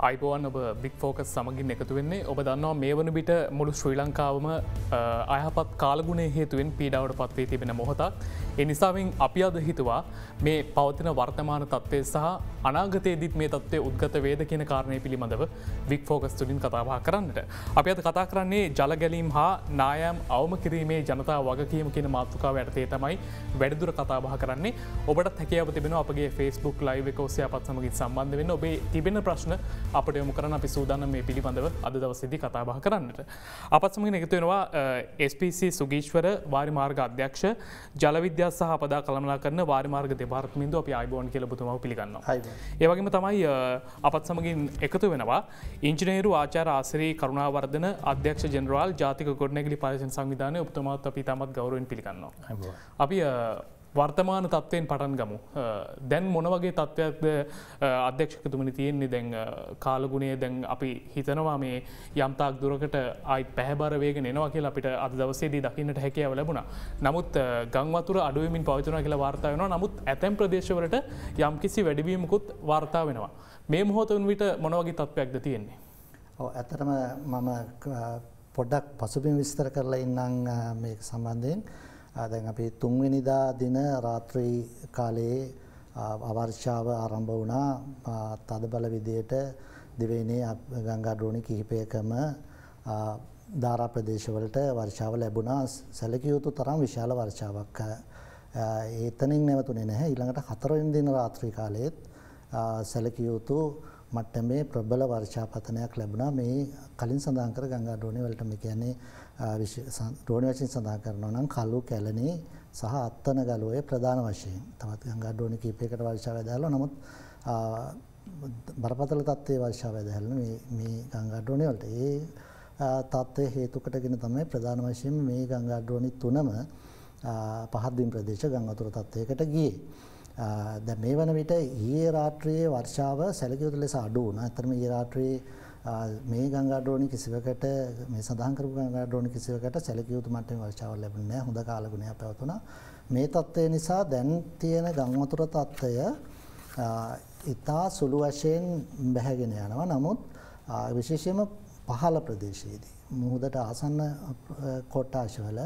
අයිබෝන් ඔබ බික් ෆෝකස් සමගින් එකතු වෙන්නේ ඔබ දන්නවා මේ වන විට මුළු ශ්‍රී ලංකාවම අයහපත් කාලගුණේ හේතුවෙන් පීඩාවට පත්වී තිබෙන මොහොතක්. එනිසාවෙන් අපි අද හිතුවා මේ පවතින වර්තමාන තත්ත්වය සහ අනාගතයේදීත් මේ තත්ත්වය උද්ගත වේද කියන කාරණය පිළිබඳව බික් ෆෝකස් තුළින් කතාබහ කරන්නට. අපි අද කතා කරන්නේ ජල ගැලීම් හා නායම් අවම කිරීමේ ජනතා වගකීම කියන මාතෘකාව යටතේ තමයි වැඩිදුර කතාබහ කරන්නේ. ඔබට හැකියාව තිබෙන අපගේ Facebook ලයිව් එක ඔස්සේ අපත් සමගින් සම්බන්ධ වෙන්න ඔබේ තිබෙන ප්‍රශ්න අපට යොමු කරන අපි සූදානම් මේ පිළිබඳව අද දවසේදී කතාබහ කරන්නට. අපත් සමගින් එකතු වෙනවා SPC සුගීශ්වර වාරිමාර්ග අධ්‍යක්ෂ ජල විද්‍යා සහ අපදා කළමනාකරන වාරිමාර්ග දෙපාර්තමේන්තුව අපි ආයිබෝන් කියලා ඔබතුමාව පිළිගන්නවා. ඒ වගේම තමයි අපත් සමගින් එකතු වෙනවා ඉංජිනේරු ආචාර්ය ආසිරි කරුණාවර්ධන අධ්‍යක්ෂ ජෙනරාල් ජාතික ගොඩනැගිලි පරිශ්‍රණ සංවිධානය ඔබතුමාත් අපි තාමත් ගෞරවයෙන් පිළිගන්නවා. අපි වර්තමාන තත්වයෙන් පටන් ගමු. දැන් මොන වගේ තත්ත්වයක්ද අධ්‍යක්ෂකතුමනි තියෙන්නේ දැන් කාලගුණය දැන් අපි හිතනවා මේ යම්තාක් දුරකට අයි පැහැබර වේගෙන එනවා කියලා අපිට අද දවසේදී දකින්නට හැකියාව ලැබුණා. නමුත් ගංවතුර අඩුවමින් පවතිනවා කියලා වාර්තා වෙනවා. නමුත් ඇතැම් ප්‍රදේශවලට යම්කිසි වැඩිවීමකුත් වාර්තා වෙනවා. මේ මොහොතන් විට මොන වගේ තත්ත්වයක්ද තියෙන්නේ? ඔව් ඇත්තටම මම පොඩ්ඩක් පසුබිම් විස්තර කරලා ඉන්නම් මේක සම්බන්ධයෙන්. දැන් අපි තුන්වෙනිදා දින රාත්‍රී කාලයේ අවර්ෂාව ආරම්භ වුණා. තදබල විදියට දිවයිනේ ගංගාඩෝනි කිහිපයකම ධාරා ප්‍රදේශවලට වර්ෂාව ලැබුණා. සැලකිය යුතු තරම් විශාල වර්ෂාවක් එතනින් නැවතුනේ නැහැ. ඊළඟට හතරවෙනි දින රාත්‍රී කාලයේත් සැලකිය යුතු මට්ටමේ ප්‍රබල වර්ෂාපතනයක් ලැබුණා. මේ කලින් සඳහන් කර ගංගාඩෝනි වලට මේ කියන්නේ ඩෝනි වශයෙන් සඳහන් කරනවා නම් කළු කැලණි සහ අත්තන ගලුවේ ප්‍රධාන වශයෙන්. තවත් ගංගාඩෝනි කීපයකට වර්ෂාව ඇදහැල්ලා. නමුත් බරපතල තත්ත්වයේ වර්ෂාව ඇදහැල්ලා මේ ගංගාඩෝනි වලට. ඒ තත්ත්වය හේතු කොටගෙන තමයි ප්‍රධාන වශයෙන් මේ ගංගාඩෝනි තුනම පහත් බිම් ප්‍රදේශ ගං වතුර තත්ත්වයකට ගියේ. දැන් මේ වන විට ඊයේ රාත්‍රියේ වර්ෂාව සැලකිය යුතු ලෙස අඩු වුණා. අතරම ඊයේ රාත්‍රියේ මේ ගංගාඩෝනි කිසිවකට මේ සඳහන් කරපු ගංගාඩෝනි කිසිවකට සැලකිය යුතු මට්ටමේ වර්ෂාවක් ලැබුණේ නැහැ. හොඳ කාලගුණයක් පැවතුණා. මේ තත්ත්වය නිසා දැන් තියෙන ගං වතුර තත්ත්වය ඉතා සුළු වශයෙන් බැහැගෙන යනවා. නමුත් විශේෂයෙන්ම පහළ ප්‍රදේශයේදී මුහුදට ආසන්න කොට්ටාශවල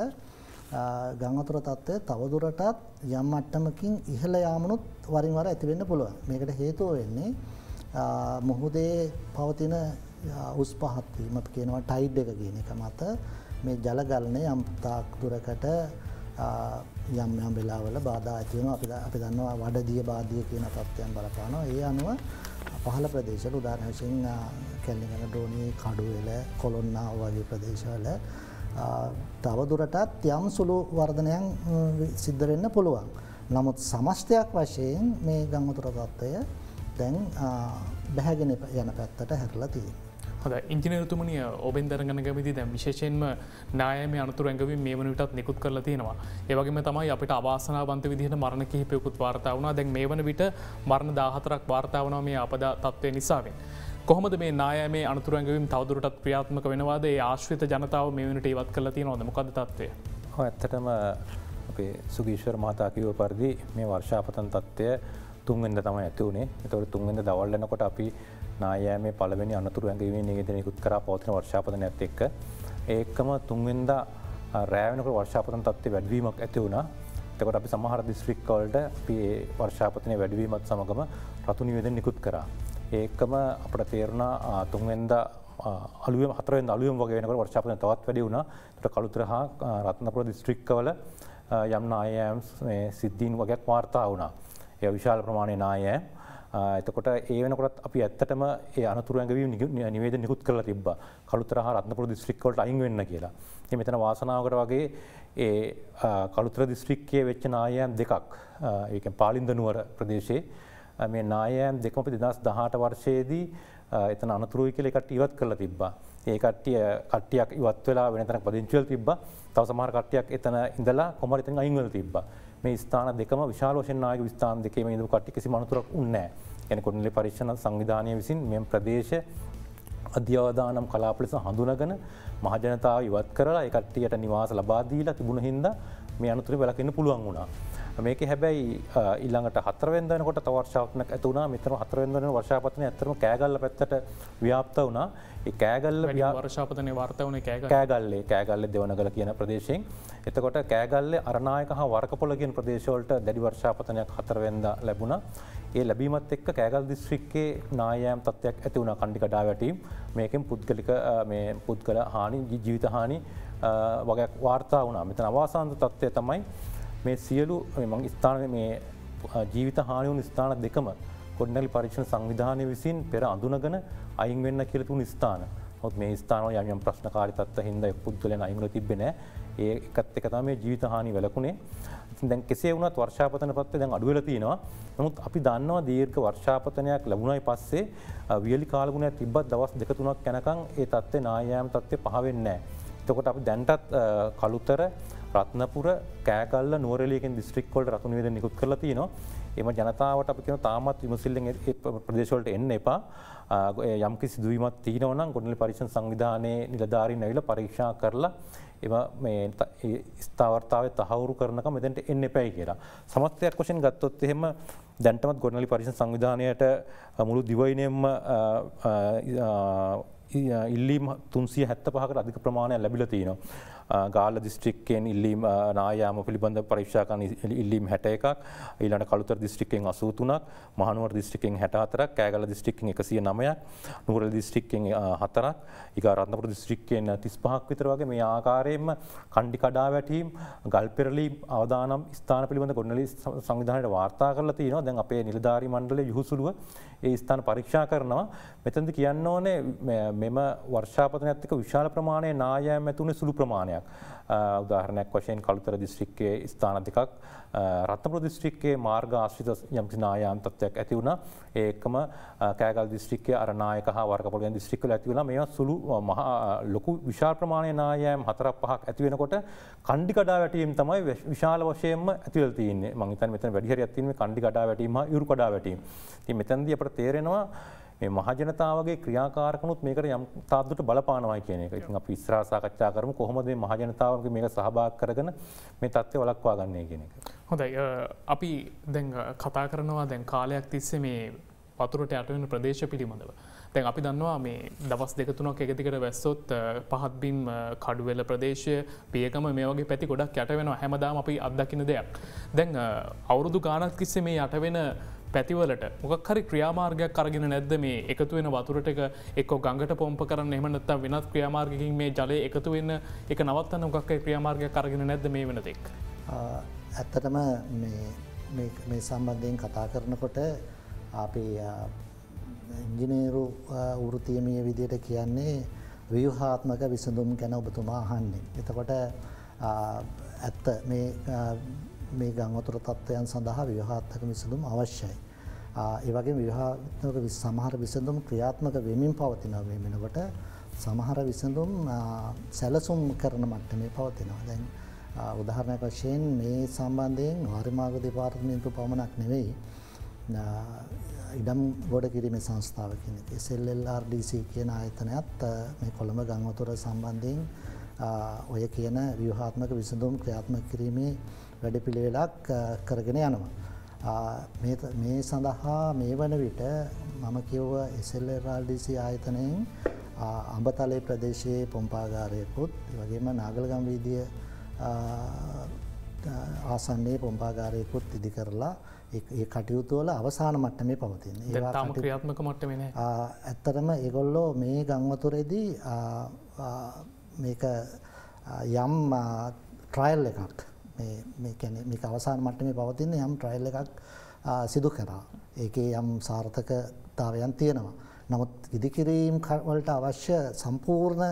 ගං වතුර තත්ත්වය තවදුරටත් යම් මට්ටමකින් ඉහළ යාමනුත් වරින් වර ඇති වෙන්න පුළුවන්. මේකට හේතුව වෙන්නේ මුහුදේ පවතින උස් පහත් වීම අපි කියනවා ටයිඩ් එක කියන එක මත මේ ජල ගලණය යම් තාක් දුරකට යම් වෙලාවල බාධා ඇති වෙනවා. අපි දන්නවා වඩදිය බාධිය කියන තත්ත්වයන් බලපානවා. ඒ අනුව පහළ ප්‍රදේශවල උදාහරණ වශයෙන් කැලණිගඟ ඩෝනි කඩුවෙල කොළොන්නාව වගේ ප්‍රදේශවල තවදුරටත් යම් සුළු වර්ධනයක් සිද්ධ වෙන්න පුළුවන්. නමුත් සමස්තයක් වශයෙන් මේ ගං වතුර තත්ත්වය දැන් බැහැගෙන යන පැත්තට හැරලා තියෙනවා. හොඳයි ඉංජිනේරුතුමනි ඔබෙන් දැනගන්න කැමතියි දැන් විශේෂයෙන්ම නායමේ අනතුරු ඇඟවීම් මේ වන විටත් නිකුත් කරලා තියෙනවා. ඒ වගේම තමයි අපිට අවාසනාවන්ත විදිහට මරණ කිහිපයකුත් වාර්තා වුණා. දැන් මේ වන විට මරණ 14ක් වාර්තා වුණා මේ අපදා තත්ත්වය නිසාවෙන්. කොහොමද මේ නායමේ අනතුරු ඇඟවීම් තවදුරටත් ක්‍රියාත්මක වෙනවාද? ඒ ආශ්‍රිත ජනතාව මේ වෙනට ඉවත් කරලා තියෙනවද? මොකද්ද තත්ත්වය? ඔව් ඇත්තටම අපේ සුගීශ්වර මහතා කිව්ව පරිදි මේ වර්ෂාපතන තත්ත්වය තුන්වෙනිදා තමයි ඇති වුණේ. ඒතකොට තුන්වෙනිදා දවල් වෙනකොට අපි නායමේ පළවෙනි අනතුරු ඇඟවීමේ නිවේදනය නිකුත් කරා පවතින වර්ෂාපතනයත් එක්ක. ඒකම තුන්වෙනිදා රැය වෙනකොට වර්ෂාපතන තත්ත්වයේ වැඩිවීමක් ඇති වුණා. එතකොට අපි සමහර දිස්ත්‍රික්ක වලට අපි වර්ෂාපතනයේ වැඩිවීමත් සමගම රතු නිවේදන නිකුත් කරා. ඒකම අපට තේරුණා තුන්වෙනිදා අලුයම හතරවෙනිදා අලුයම වගේ වෙනකොට වර්ෂාපතනය තවත් වැඩි වුණා. ඒකට කළුතර හා රත්නපුර දිස්ත්‍රික්කවල යම් නායම් සිද්ධීන් වගේක් වාර්තා වුණා. ඒ විශාල ප්‍රමාණයේ නායම්. එතකොට ඒ වෙනකොටත් අපි ඇත්තටම ඒ අනතුරු ඇඟවීම් නිවේදන නිකුත් කරලා තිබ්බා. කළුතර හා රත්නපුර දිස්ත්‍රික්ක වලට අයින් වෙන්න කියලා. ඉතින් මෙතන වාසනාවකට වගේ ඒ කළුතර දිස්ත්‍රික්කයේ වෙච්ච නායම් දෙකක් ඒ කියන්නේ පාලින්ද නුවර ප්‍රදේශයේ මේ නායම් දෙකම අපි 2018 වර්ෂයේදී එතන අනතුරුයි කියලා එකට ඉවත් කරලා තිබ්බා. ඒ කට්ටියක් ඉවත් වෙලා වෙන තැනක පදිංචි වෙලා තිබ්බා. තව සමහර කට්ටියක් එතන ඉඳලා කොහමද එතන අයින් වෙලා තිබ්බා. මේ ස්ථාන දෙකම විශාල වශයෙන් නායක ස්ථාන දෙකේම ඉඳපු කට්ටිය කිසිම අනතුරක් වුණේ නැහැ. කියන්නේ කොණ්ඩලේ පරීක්ෂණ සංවිධානය විසින් මේ ප්‍රදේශ අධ්‍යවදානම් කලාප ලෙස හඳුනාගෙන මහජනතාව ඉවත් කරලා ඒ කට්ටියට නිවාස ලබා දීලා තිබුණ හින්දා මේ අනතුරු වැළකෙන්න පුළුවන් වුණා. මේක හැබැයි ඊළඟට 4 වෙනිදා වෙනකොට තව වර්ෂාපතනයක් ඇති වුණා. මෙතන 4 වෙනිදා වෙන වර්ෂාපතනය ඇත්තටම කෑගල්ල පැත්තට ව්‍යාප්ත වුණා. ඒ කෑගල්ල වර්ෂාපතනයේ වාර්තා වුණේ කෑගල්ලේ දෙවනගල කියන ප්‍රදේශයෙන්. එතකොට කෑගල්ලේ අරනායක හා වරකපොළ කියන ප්‍රදේශවලට දැඩි වර්ෂාපතනයක් 4 වෙනිදා ලැබුණා. ඒ ලැබීමත් එක්ක කෑගල් දිස්ත්‍රික්කයේ නායෑම් තත්ත්වයක් ඇති වුණා. කණ්ඩි කඩා වැටීම්. මේකෙන් පුද්ගල හානි ජීවිත හානි වගේක් වාර්තා වුණා. මෙතන අවාසන්ත තත්ත්වය තමයි මේ සියලු ස්ථාන මේ ජීවිත හානි වුණු ස්ථාන දෙකම ගොඩනැගිලි පරීක්ෂණ සංවිධානය විසින් පෙර අඳුනගෙන අයින් වෙන්න කියලා තුණු ස්ථාන. නමුත් මේ ස්ථානවල යම් ප්‍රශ්නකාරී තත්ත්ව හින්දා පුද්ගලයන් අයින් වෙලා තිබ්බේ නැහැ. ඒකත් එක තමයි මේ ජීවිත හානි වැළකුණේ. ඉතින් දැන් කෙසේ වුණත් වර්ෂාපතන පත්‍රය දැන් අඩු වෙලා තියෙනවා. නමුත් අපි දන්නවා දීර්ඝ වර්ෂාපතනයක් ලැබුණායි පස්සේ වියලි කාලගුණයක් තිබ්බත් දවස් 2-3ක් යනකම් ඒ තත්ත්වේ නායෑම් තත්ත්වේ පහ වෙන්නේ නැහැ. එතකොට අපි දැන්ටත් කළුතර රත්නපුර කෑගල්ල නුවරඑළිය කියන දිස්ත්‍රික් වලට රතු නිවේදන නිකුත් කරලා තියෙනවා. එම ජනතාවට අපි කියන තාමත් විමසිල්ලෙන් ඒ ප්‍රදේශ වලට එන්න එපා. යම් කිසි සිදුවීමක් තියෙනවා නම් ගොඩනැගිලි පරීක්ෂණ සංවිධානයේ නිලධාරීන් ඇවිල්ලා පරීක්ෂා කරලා මේ ස්ථාවරතාවය තහවුරු කරනකම් මෙතෙන්ට එන්න එපයි කියලා. සමස්තයක් වශයෙන් ගත්තොත් එහෙම දැන්ටමත් ගොඩනැගිලි පරීක්ෂණ සංවිධානයට මුළු දිවයිනෙම ඉල්ලීම් 375කට අධික ප්‍රමාණයක් ලැබිලා තියෙනවා. ගාල්ල දිස්ත්‍රික්කයෙන් ඉල්ලීම් නායාම පිළිබඳ පරීක්ෂා කරන ඉල්ලීම් 61ක්, ඊළඟ කළුතර දිස්ත්‍රික්කයෙන් 83ක්, මහනුවර දිස්ත්‍රික්කයෙන් 64ක්, කෑගල්ල දිස්ත්‍රික්කයෙන් 109ක්, නුවරඑළිය දිස්ත්‍රික්කයෙන් 4ක්, ඊගා රත්නපුර දිස්ත්‍රික්කයෙන් 35ක් විතර වගේ මේ ආකාරයෙන්ම කණ්ඩි කඩා වැටීම්, ගල් පෙරලීම් අවදානම් ස්ථාන පිළිබඳ ගොඩනැගිලි සංවිධානයට වාර්තා කරලා තියෙනවා. දැන් අපේ නිලධාරී මණ්ඩලයේ යහුසුලුව ඒ ස්ථාන පරීක්ෂා කරනවා. මෙතනදී කියන්න ඕනේ මෙම වර්ෂාපතනයත් එක්ක විශාල ප්‍රමාණයේ නායෑම් ඇති වුණේ සුළු ප්‍රමාණයක්. උදාහරණයක් වශයෙන් කළුතර දිස්ත්‍රික්කයේ ස්ථාන දෙකක්, රත්නපුර දිස්ත්‍රික්කයේ මාර්ග ආශ්‍රිත යම්කිසි නායෑම් තත්ත්වයක් ඇති වුණා. ඒකම කෑගල් දිස්ත්‍රික්කයේ අරනායක හා වරකපොළ යන දිස්ත්‍රික්කවල ඇති වුණා. මේවා සුළු ලොකු විශාල ප්‍රමාණයේ නායෑම් 4-5ක් ඇති වෙනකොට කණ්ඩි කඩා වැටීම් තමයි විශාල වශයෙන්ම ඇති වෙලා තියෙන්නේ. මම හිතන්නේ මෙතන වැඩි හරියක් තියෙන්නේ කණ්ඩි කඩා වැටීම් හා ඉරු කඩා වැටීම්. ඉතින් මෙතනදී අපිට තේරෙනවා මේ මහජනතාවගේ ක්‍රියාකාරකමුත් මේකට යම් තාද්දුට බලපානවා කියන එක. ඉතින් අපි ඉස්සරහා සාකච්ඡා කරමු කොහොමද මේ මහජනතාවගේ මේක සහභාගී කරගෙන මේ තත්ත්වය වළක්වා ගන්නේ කියන එක. හොඳයි. අපි දැන් කතා කරනවා දැන් කාලයක් තිස්සේ මේ වතුරට යට වෙන ප්‍රදේශ පිළිබඳව. දැන් අපි දන්නවා මේ දවස් 2-3ක් එක දිගට වැස්සොත් පහත්බිම් කඩුවෙල ප්‍රදේශය පියකම මේ වගේ පැති ගොඩක් යට වෙනවා. හැමදාම අපි අත්දකින දෙයක්. දැන් අවුරුදු ගානක් තිස්සේ මේ යට වෙන පැතිවලට මොකක් හරි ක්‍රියාමාර්ගයක් අරගෙන නැද්ද මේ එකතු වෙන වතුරට එක්ක ගඟට පොම්ප කරන්න එහෙම නැත්නම් වෙනත් ක්‍රියාමාර්ගයකින් මේ ජලය එකතු වෙන්න ඒක නවත්තන්න මොකක් හරි ක්‍රියාමාර්ගයක් අරගෙන නැද්ද මේ වෙන තෙක්? ඇත්තටම මේ සම්බන්ධයෙන් කතා කරනකොට අපි ඉංජිනේරු වෘත්තිය මේ විදිහට කියන්නේ ව්‍යුහාත්මක විසඳුම් ගැන ඔබතුමා අහන්නේ. එතකොට ඇත්ත මේ ගංවතුර තත්ත්වයන් සඳහා ව්‍යුහාත්මක විසඳුම් අවශ්‍යයි. ඒ වගේම ව්‍යුහාත්මක සමහර විසඳුම් ක්‍රියාත්මක වෙමින් පවතිනවා. මේ වෙනකොට සමහර විසඳුම් සැලසුම් කරන මට්ටමේ පවතිනවා. දැන් උදාහරණයක් වශයෙන් මේ සම්බන්ධයෙන් වාරිමාර්ග දෙපාර්තමේන්තුව පමණක් නෙවෙයි ඉඩම් ගොඩ කිරීමේ සංස්ථාව කියන එක SLLRDC කියන ආයතනයත් මේ කොළඹ ගංවතුර සම්බන්ධයෙන් ඔය කියන ව්‍යුහාත්මක විසඳුම් ක්‍රියාත්මක කිරීමේ වැඩපිළිවෙලක් කරගෙන යනවා. මේ සඳහා මේ වන විට මම කිව්ව SLLRDC ආයතනයෙන් අඹතලේ ප්‍රදේශයේ පොම්පාගාරයකුත් ඒ වගේම නාගලගම් වීදිය ආසන්නයේ පොම්පාගාරයකුත් ඉදි කරලා ඒ කටයුතු වල අවසාන මට්ටමේ පවතින. ඒවා තාම ක්‍රියාත්මක මට්ටමේ නැහැ. ඇත්තටම ඒගොල්ලෝ මේ ගංවතුරේදී මේක යම් ට්‍රයල් එකක් මේක අවසාන මට්ටමේ පවතින යම් ට්‍රයල් එකක් සිදු කරා. ඒකේ යම් සාර්ථකතාවයන් තියෙනවා. නමුත් ඉදිකිරීම් වලට අවශ්‍ය සම්පූර්ණ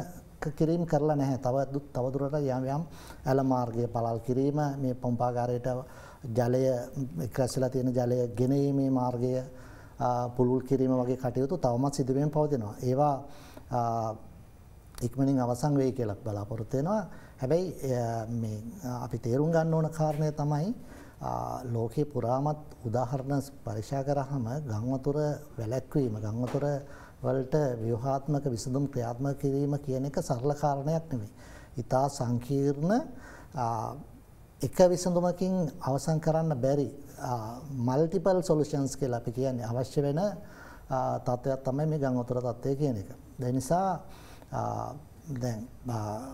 කිරීම් කරලා නැහැ. තවදුරට යම් ඇල මාර්ගය පළල් කිරීම මේ පොම්පාගාරයට ජලය එක්රැස්ලා තියෙන ජලය ගෙනීමේ මාර්ගය පුළුල් කිරීම වගේ කටයුතු තවමත් සිදු වෙමින් පවතිනවා. ඒවා ඉක්මනින් අවසන් වෙයි කියලා බලාපොරොත්තු වෙනවා. හැබැයි මේ අපි තේරුම් ගන්න ඕන කාරණය තමයි ලෝකේ පුරාමත් උදාහරණ පරීක්ෂා කරාම ගංවතුර වැළැක්වීම ගංවතුර වලට ව්‍යුහාත්මක විසඳුම් ක්‍රියාත්මක කිරීම කියන එක සරල කාරණයක් නෙමෙයි. ඉතා සංකීර්ණ එක විසඳුමකින් අවසන් කරන්න බැරි මල්ටිපල් සොලියන්ස් කියලා අපි කියන්නේ අවශ්‍ය වෙන තත්ත්වයක් තමයි මේ ගං වතුර තත්ත්වය කියන එක. ඒ නිසා දැන්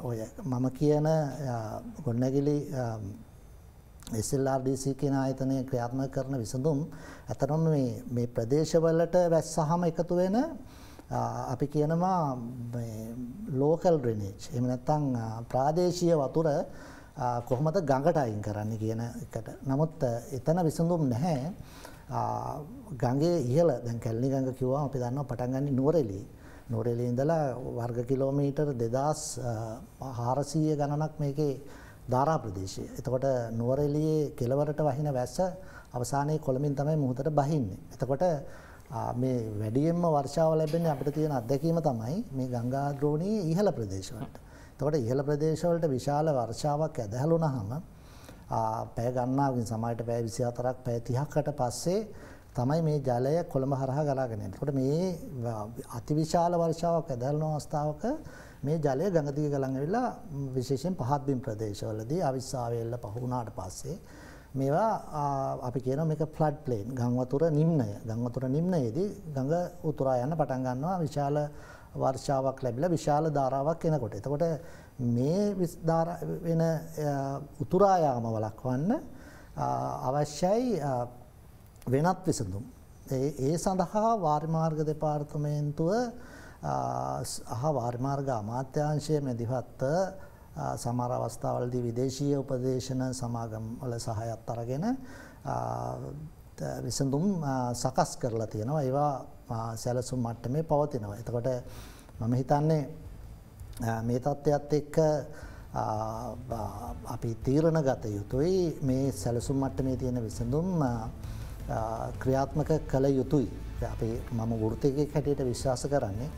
ඔය මම කියන ගොඩනැගිලි SLRDC කියන ආයතනය ක්‍රියාත්මක කරන විසඳුම් අතරම මේ ප්‍රදේශවලට වැස්සහම එකතු වෙන අපි කියනවා ලෝකල් ඩ්‍රේනේජ් එහෙම නැත්නම් ප්‍රාදේශීය වතුර කොහොමද ගඟට අයින් කරන්න කියන එකට. නමුත් එතන විසඳුම් නැහැ. ගඟේ ඉහළ දැන් කැලණි ගඟ කිව්වම අපි දන්නවා පටන් ගන්නේ නුවරඑළිය. නුවරඑළිය ඉඳලා වර්ග කිලෝමීටර් 2400 ගණනක් මේකේ ධාරා ප්‍රදේශය. එතකොට නුවරඑළියේ කෙළවරට වහින වැස්ස අවසානයේ කොළඹින් තමයි මුහුදට බහින්නේ. එතකොට මේ වැඩියෙන්ම වර්ෂාව ලැබෙන්නේ අපිට තියෙන අත්දැකීම තමයි මේ ගංගා ද්‍රෝණියේ ඉහළ ප්‍රදේශවලට. එතකොට ඉහළ ප්‍රදේශවලට විශාල වර්ෂාවක් ඇදහැළුණාම පැය ගණනාවකින් සමහරට පැය 24ක් පැය 30කට පස්සේ තමයි මේ ජලය කොළඹ හරහා ගලාගෙන එන්නේ. එතකොට මේ අතිවිශාල වර්ෂාවක් ඇදහැළුණු අවස්ථාවක මේ ජලය ගඟ දිගේ ගලන් ඇවිල්ලා විශේෂයෙන් පහත් බිම් ප්‍රදේශවලදී අවිස්සාවේල්ල පහ වුණාට පස්සේ මේවා අපි කියනවා මේක ෆ්ලඩ් ප්ලේන් ගං වතුර නිම්නය. ගං වතුර නිම්නයේදී ගඟ උතුරා යන්න පටන් ගන්නවා විශාල වර්ෂාවක් ලැබිලා විශාල ධාරාවක් එනකොට. එතකොට මේ වෙන උතුරා යාම වළක්වන්න අවශ්‍යයි වෙනත් විසඳුම්. ඒ සඳහා වාරිමාර්ග දෙපාර්තමේන්තුව වාරිමාර්ග අමාත්‍යාංශය මැදිහත්ව සමහර අවස්ථාවලදී විදේශීය උපදේශන සමාගම් වල සහයත් අරගෙන විසඳුම් සකස් කරලා තියෙනවා. ඒවා සැලසුම් මට්ටමේ පවතිනවා. එතකොට මම හිතන්නේ මේ තත්ත්වයට එක්ක අපි තීරණ ගත යුතුයි. මේ සැලසුම් මට්ටමේ තියෙන විසඳුම් ක්‍රියාත්මක කළ යුතුයි. අපි මම වෘත්තිකයෙක් හැටියට විශ්වාස කරන්නේ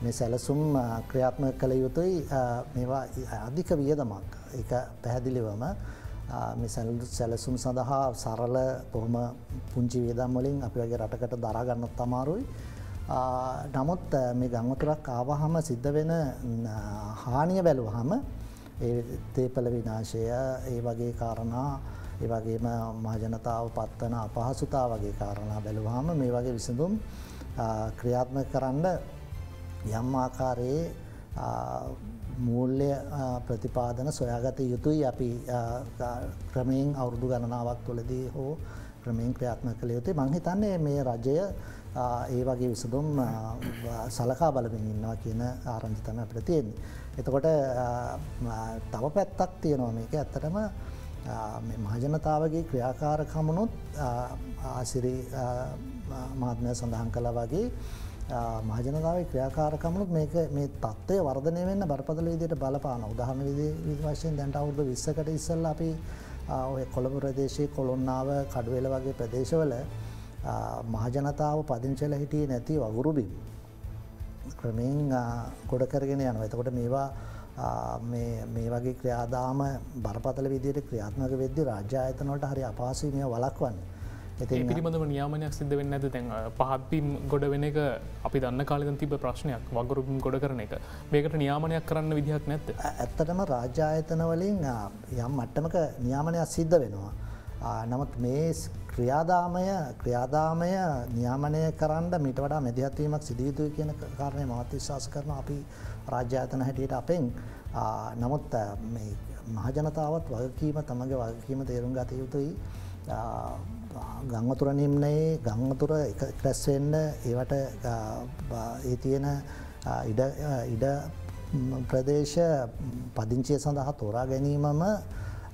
මේ සැලසුම් ක්‍රියාත්මක කළ යුතුයි. මේවා අධික වියදමක්. ඒක පැහැදිලිවම මේ සැලසුම් සඳහා සරල බොහොම පුංචි වියදම් වලින් අපි වගේ රටකට දරා ගන්නත් අමාරුයි. නමුත් මේ ගං වතුරක් ආවහම සිද්ධ වෙන හානිය බැලුවහම ඒ තේපල විනාශය ඒ වගේ කාරණා ඒ වගේම මහජනතාව පත්වන අපහසුතා වගේ කාරණා බැලුවහම මේ වගේ විසඳුම් ක්‍රියාත්මක කරන්න යම් ආකාරයේ මූල්‍ය ප්‍රතිපාදන සොයාගත යුතුයි. අපි ක්‍රමයෙන් අවුරුදු ගණනාවක් තුළදී හෝ ක්‍රමයෙන් ක්‍රියාත්මක කළ යුතුයි. මම හිතන්නේ මේ රජය ඒ වගේ විසඳුම් සලකා බලමින් ඉන්නවා කියන ආරංචි තමයි අපිට තියෙන්නේ. එතකොට තව පැත්තක් තියෙනවා මේක ඇත්තටම මේ මහජනතාවගේ ක්‍රියාකාරකමනොත් ආසිරි මහත්මයා සඳහන් කළා වගේ මහජනතාවේ ක්‍රියාකාරකමනොත් මේක මේ තත්ත්වය වර්ධනය වෙන්න බරපතල විදිහට බලපානවා. උදාහරණ වශයෙන් දැන් අවුරුදු 20කට ඉස්සෙල්ලා අපි ඔය කොළඹ ප්‍රදේශයේ කොළොන්නාව කඩුවෙල වගේ ප්‍රදේශවල මහජනතාව පදිංචිලා හිටියේ නැති වගුරු බිම් ක්‍රමයෙන් ගොඩ කරගෙන යනවා. එතකොට මේවා මේ වගේ ක්‍රියාදාම බරපතල විදිහට ක්‍රියාත්මක වෙද්දී රාජ්‍ය ආයතන වලට හරි අපහසුයි මේවා වළක්වන්න. ඒ පිළිබඳව නියාමනයක් සිද්ධ වෙන්නේ නැද්ද? දැන් පහත් බිම් ගොඩ වෙන එක අපි දන්න කාලේ දැන් තිබ්බ ප්‍රශ්නයක් වගුරු බිම් ගොඩ කරන එක. මේකට නියාමනයක් කරන්න විදිහක් නැද්ද? ඇත්තටම රාජ්‍ය ආයතන වලින් යම් මට්ටමක නියාමනයක් සිද්ධ වෙනවා. නමුත් මේ ක්‍රියාදාමය නියාමනය කරන්න මීට වඩා මැදිහත් වීමක් සිදු යුතුයි කියන කාරණය මමත් විශ්වාස කරනවා. අපි රාජ්‍ය ආයතන හැටියට අපෙන් නමුත් මේ මහජනතාවත් වගකීම තමගේ වගකීම තේරුම් ගත යුතුයි. ගං වතුර නිම්නයේ ගං වතුර රැස් වෙන්න ඒවට ඒ තියෙන ඉඩ ප්‍රදේශ පදිංචිය සඳහා තෝරා ගැනීමම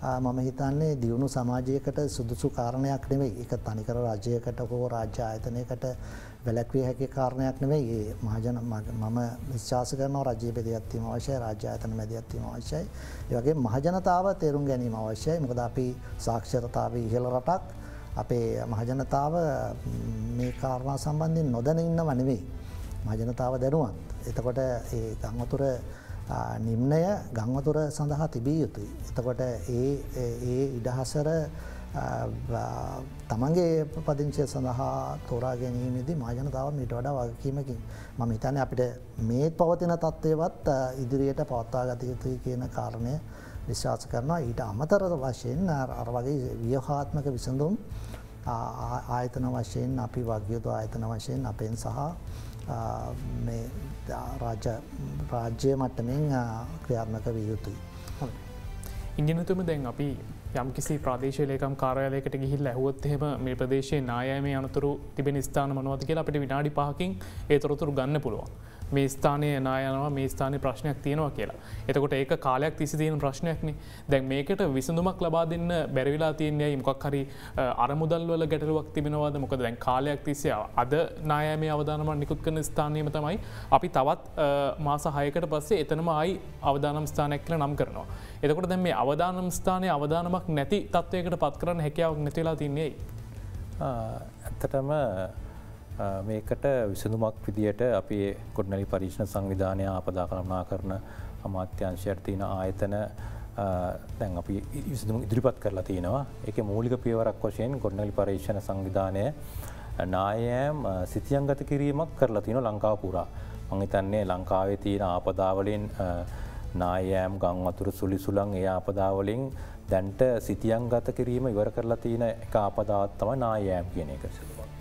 මම හිතන්නේ දියුණු සමාජයකට සුදුසු කාරණයක් නෙවෙයි. ඒක තනිකර රාජ්‍යයකට හෝ රාජ්‍ය ආයතනයකට වැළැක්විය හැකි කාරණයක් නෙවෙයි. මම විශ්වාස කරනවා රාජ්‍ය බෙදයක් තියෙන අවශ්‍යයි, රාජ්‍ය ආයතන මැදිහත් වීම අවශ්‍යයි. ඒ වගේම මහජනතාව තේරුම් ගැනීම අවශ්‍යයි. මොකද අපි සාක්ෂරතාවයේ ඉහළ රටක්. අපේ මහජනතාව මේ කාරණා සම්බන්ධයෙන් නොදැන ඉන්නව නෙවෙයි. මහජනතාව දැනුවත්. එතකොට ඒ ගං වතුර නිම්නය ගං වතුර සඳහා තිබිය යුතුයි. එතකොට ඒ ඉඩහසර තමන්ගේ පදිංචිය සඳහා තෝරා ගැනීමේදී මහජනතාව මීට වඩා වගකීමකින් මම හිතන්නේ අපිට මේ පවතින තත්ත්වයවත් ඉදිරියට පවත්වා ගත යුතුයි කියන කාරණය විශ්වාස කරනවා. ඊට අමතර වශයෙන් අර වගේ ව්‍යවහාත්මක විසඳුම් ආයතන වශයෙන් අපි වගයුතු ආයතන වශයෙන් අපෙන් සහ මේ රාජ්‍ය මට්ටමින් ක්‍රියාත්මක විය යුතුයි. ඉංජිනතුම දැන් අපි යම්කිසි ප්‍රදේශලයකම් කාරයාලයකට ගිහිල් ඇහුවොත් එහෙම මේ ප්‍රදේශයේ නායෑමේ අනතුරු තිබෙන ස්ථාන මොනවද කියලා අපිට විනාඩි 5කින් ඒ තොරතුරු ගන්න පුළුවන්. මේ ස්ථානයේ නායනවා මේ ස්ථානයේ ප්‍රශ්නයක් තියෙනවා කියලා. එතකොට ඒක කාලයක් තිස්සේ තියෙන ප්‍රශ්නයක්නේ. දැන් මේකට විසඳුමක් ලබා දෙන්න බැරි වෙලා තියෙන්නේ මොකක් හරි අරමුදල් වල ගැටලුවක් තිබෙනවද? මොකද දැන් කාලයක් තිස්සේ අද නායෑමේ අවදානම නිකුත් කරන ස්ථානයේම තමයි අපි තවත් මාස 6කට පස්සේ එතනම ආයි අවදානම් ස්ථානයක් කියලා නම් කරනවා. එතකොට දැන් මේ අවදානම් ස්ථානයේ අවදානමක් නැති තත්වයකට පත් කරන්න හැකියාවක් නැති වෙලා තින්නේ ඇයි? ඇත්තටම මේකට විසඳුමක් විදියට අපි ගොඩනැලි පරීක්ෂණ සංවිධානය ආපදා කළමනා කරන අමාත්‍යංශයට තියෙන ආයතන දැන් අපි විසඳුම් ඉදිරිපත් කරලා තියෙනවා. ඒකේ මූලික පියවරක් වශයෙන් ගොඩනැලි පරීක්ෂණ සංවිධානය නායෑම් සිතියම්ගත කිරීමක් කරලා තියෙනවා ලංකාව පුරා. මම හිතන්නේ ලංකාවේ තියෙන ආපදා වලින් නායෑම් ගම් වතුර සුලිසුලන් ඒ ආපදා වලින් දැන්ට සිතියම්ගත කිරීම ඉවර කරලා තියෙන එක ආපදාවක් තමයි නායෑම් කියන එක.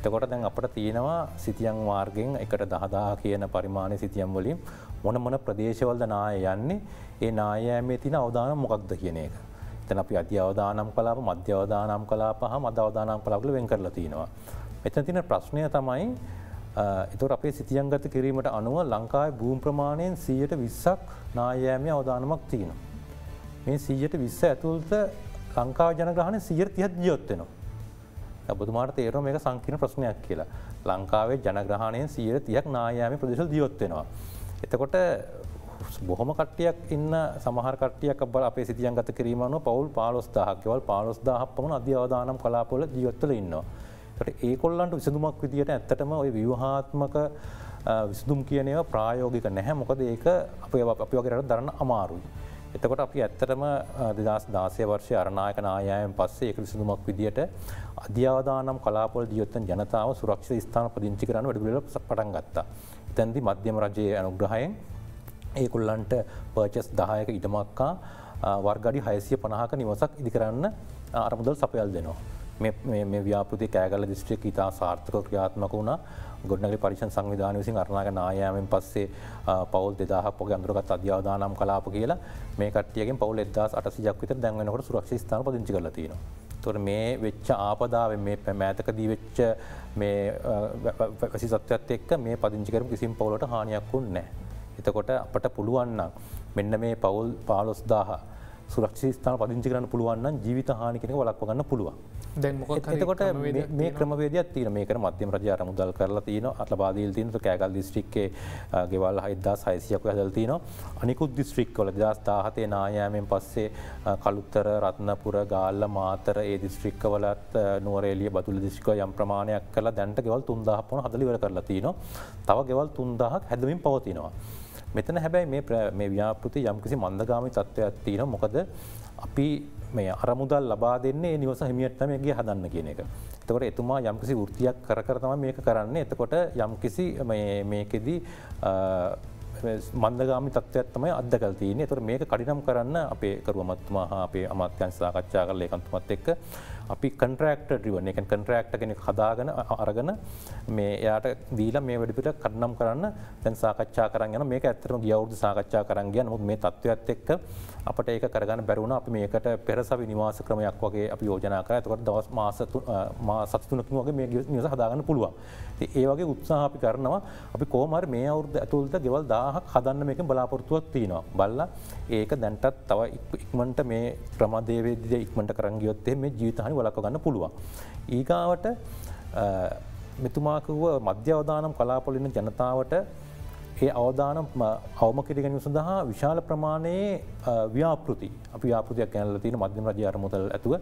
එතකොට දැන් අපිට තියෙනවා සිතියම් මාර්ගයෙන් එකට 10000 කියන පරිමාණයේ සිතියම් වලින් මොන ප්‍රදේශවලද නාය යන්නේ ඒ නායෑමේ තියෙන අවදානම් මොකක්ද කියන එක. එතන අපි අධි අවදානම් කලාප, මධ්‍ය අවදානම් කලාප හා මධ අවදානම් කලාප වල වෙන් කරලා තියෙනවා. මෙතන තියෙන ප්‍රශ්නය තමයි එතකොට අපේ සිතියම්ගත කිරීමට අනුව ලංකාවේ භූමි ප්‍රමාණයෙන් 120ක් නායෑමේ අවදානමක් තියෙනවා. මේ 120 ඇතුළත ලංකාවේ ජනගහනය 130ක් ජීවත් වෙනවා. ඔබතුමාට තේරෙනවා මේක සංකීර්ණ ප්‍රශ්නයක් කියලා. ලංකාවේ ජනග්‍රහණයෙන් 130ක් නායෑමේ ප්‍රදේශවල ජීවත් වෙනවා. එතකොට බොහොම කට්ටියක් ඉන්න සමහර කට්ටියක් අපේ සිතියම්ගත කිරීම අනුව පවුල් 15000ක් ගෙවල් 15000ක් පමණ අධි අවදානම් කලාපවල ජීවත් වෙලා ඉන්නවා. ඒකට ඒගොල්ලන්ට විසඳුමක් විදියට ඇත්තටම ওই ව්‍යුහාත්මක විසඳුම් කියන ඒවා ප්‍රායෝගික නැහැ. මොකද ඒක අපි වගේ රට දරන්න අමාරුයි. එතකොට අපි ඇත්තටම 2016 වර්ෂයේ අරනායක නායෑමෙන් පස්සේ ඒක විසඳුමක් විදියට අධි අවදානම් කලාපවල ජීවත් වෙන ජනතාව සුරක්ෂිත ස්ථාන පදිංචි කරන්න වැඩපිළිවෙල පටන් ගත්තා. එතෙන්දී මධ්‍යම රජයේ අනුග්‍රහයෙන් ඒගොල්ලන්ට පර්චස් 10ක ඉඩමක් වර්ග අඩි 650ක නිවසක් ඉදි කරන්න අරමුදල් සපයල් දෙනවා. මේ ව්‍යාපෘති කෑගල්ල දිස්ත්‍රික්කය ඉතා සාර්ථකව ක්‍රියාත්මක වුණා. ගොඩනැගිලි පරීක්ෂණ සංවිධානය විසින් අරණායක නායෑමෙන් පස්සේ පවුල් 2000ක් වගේ අඳුරගත් අධි අවදානම් කලාප කියලා මේ කට්ටියගෙන් පවුල් 1800ක් විතර දැන් වෙනකොට සුරක්ෂිත ස්ථාන පදිංචි කරලා තියෙනවා. ඒතකොට මේ වෙච්ච ආපදාවෙන් මේ මෑතකදී වෙච්ච මේ වැසි සත්‍යයත් එක්ක මේ පදිංචි කරපු කිසිම පවුලකට හානියක් වුණේ නැහැ. එතකොට අපට පුළුවන් නම් මෙන්න මේ පවුල් 15000 සුරක්ෂිත ස්ථාන පදිංචි කරන්න පුළුවන් නම් ජීවිත හානි කෙනෙක් වළක්ව ගන්න පුළුවන්. දැන් මොකක් හරි එතකොට මේ ක්‍රමවේදයක් තියෙනවා. මේකට මධ්‍යම රජය අරමුදල් කරලා තියෙනවා. අත්ලබා දීලා තියෙනවා. කෑගල් දිස්ත්‍රික්කයේ ගෙවල් 7600ක් හදලා තියෙනවා. අනිකුත් දිස්ත්‍රික්කවල 2017 නායෑමෙන් පස්සේ කළුතර, රත්නපුර, ගාල්ල, මාතර ඒ දිස්ත්‍රික්කවලත් නුවරඑළිය, බදුල්ල දිස්ත්‍රික්කවල යම් ප්‍රමාණයක් කරලා දැන්ට ගෙවල් 3000ක් වුණ හදලා ඉවර කරලා තියෙනවා. තව ගෙවල් 3000ක් හැදමින් පවතිනවා. මෙතන හැබැයි මේ ව්‍යාපෘති යම්කිසි මන්දගාමී තත්ත්වයක් තියෙනවා. මොකද අපි මේ අරමුදල් ලබා දෙන්නේ නිවස හිමියට තමයි ගිය හදන්න කියන එක. එතකොට එතුමා යම්කිසි වෘත්තියක් කර තමයි මේක කරන්නේ. එතකොට යම්කිසි මේකෙදි මන්දගාමී තත්ත්වයක් තමයි අත්දකලා තියෙන්නේ. එතකොට මේක කඩිනම් කරන්න අපේ කරුවමත්තුමා හා අපේ අමාත්‍යාංශ සාකච්ඡා කරලා ඒකන්තුමත් එක්ක අපි කොන්ට්‍රැක්ටර් ඩ්‍රිවන් ඒ කියන්නේ කොන්ට්‍රැක්ටර් කෙනෙක් හදාගෙන අරගෙන මේ එයාට දීලා මේ වැඩ පිට කඩනම් කරන්න දැන් සාකච්ඡා කරන් යනවා. මේක ඇත්තටම ගිය අවුරුදු සාකච්ඡා කරන් ගියා. නමුත් මේ තත්ත්වයක් එක්ක අපිට ඒක කරගන්න බැරි වුණා. අපි මේකට පෙරසවි නිවාස ක්‍රමයක් වගේ අපි යෝජනා කරා. එතකොට දවස් මාස 3කින් වගේ මේ නිවස හදාගන්න පුළුවන්. ඉතින් ඒ වගේ උත්සාහ අපි කරනවා. අපි කොහොම හරි මේ අවුරුද්ද ඇතුළත ගෙවල් 1000ක් හදන්න මේකෙන් බලාපොරොත්තුවක් තියෙනවා. බලලා ඒක දැන්ටත් තව ඉක්මනට මේ ක්‍රමදේවේදී ඉක්මනට කරන් ගියොත් මේ ජීවිත හානි වළක්ව ගන්න පුළුවන්. ඊගාවට මෙතුමා කිව්ව මධ්‍ය අවදානම් කලාපවල ඉන්න ජනතාවට ඒ අවදානම් අවම කර ගැනීම සඳහා විශාල ප්‍රමාණයේ ව්‍යාපෘති අපි ව්‍යාපෘතියක් ගෙනල්ලා තියෙන මධ්‍යම රජයේ අරමුදල් ඇතුව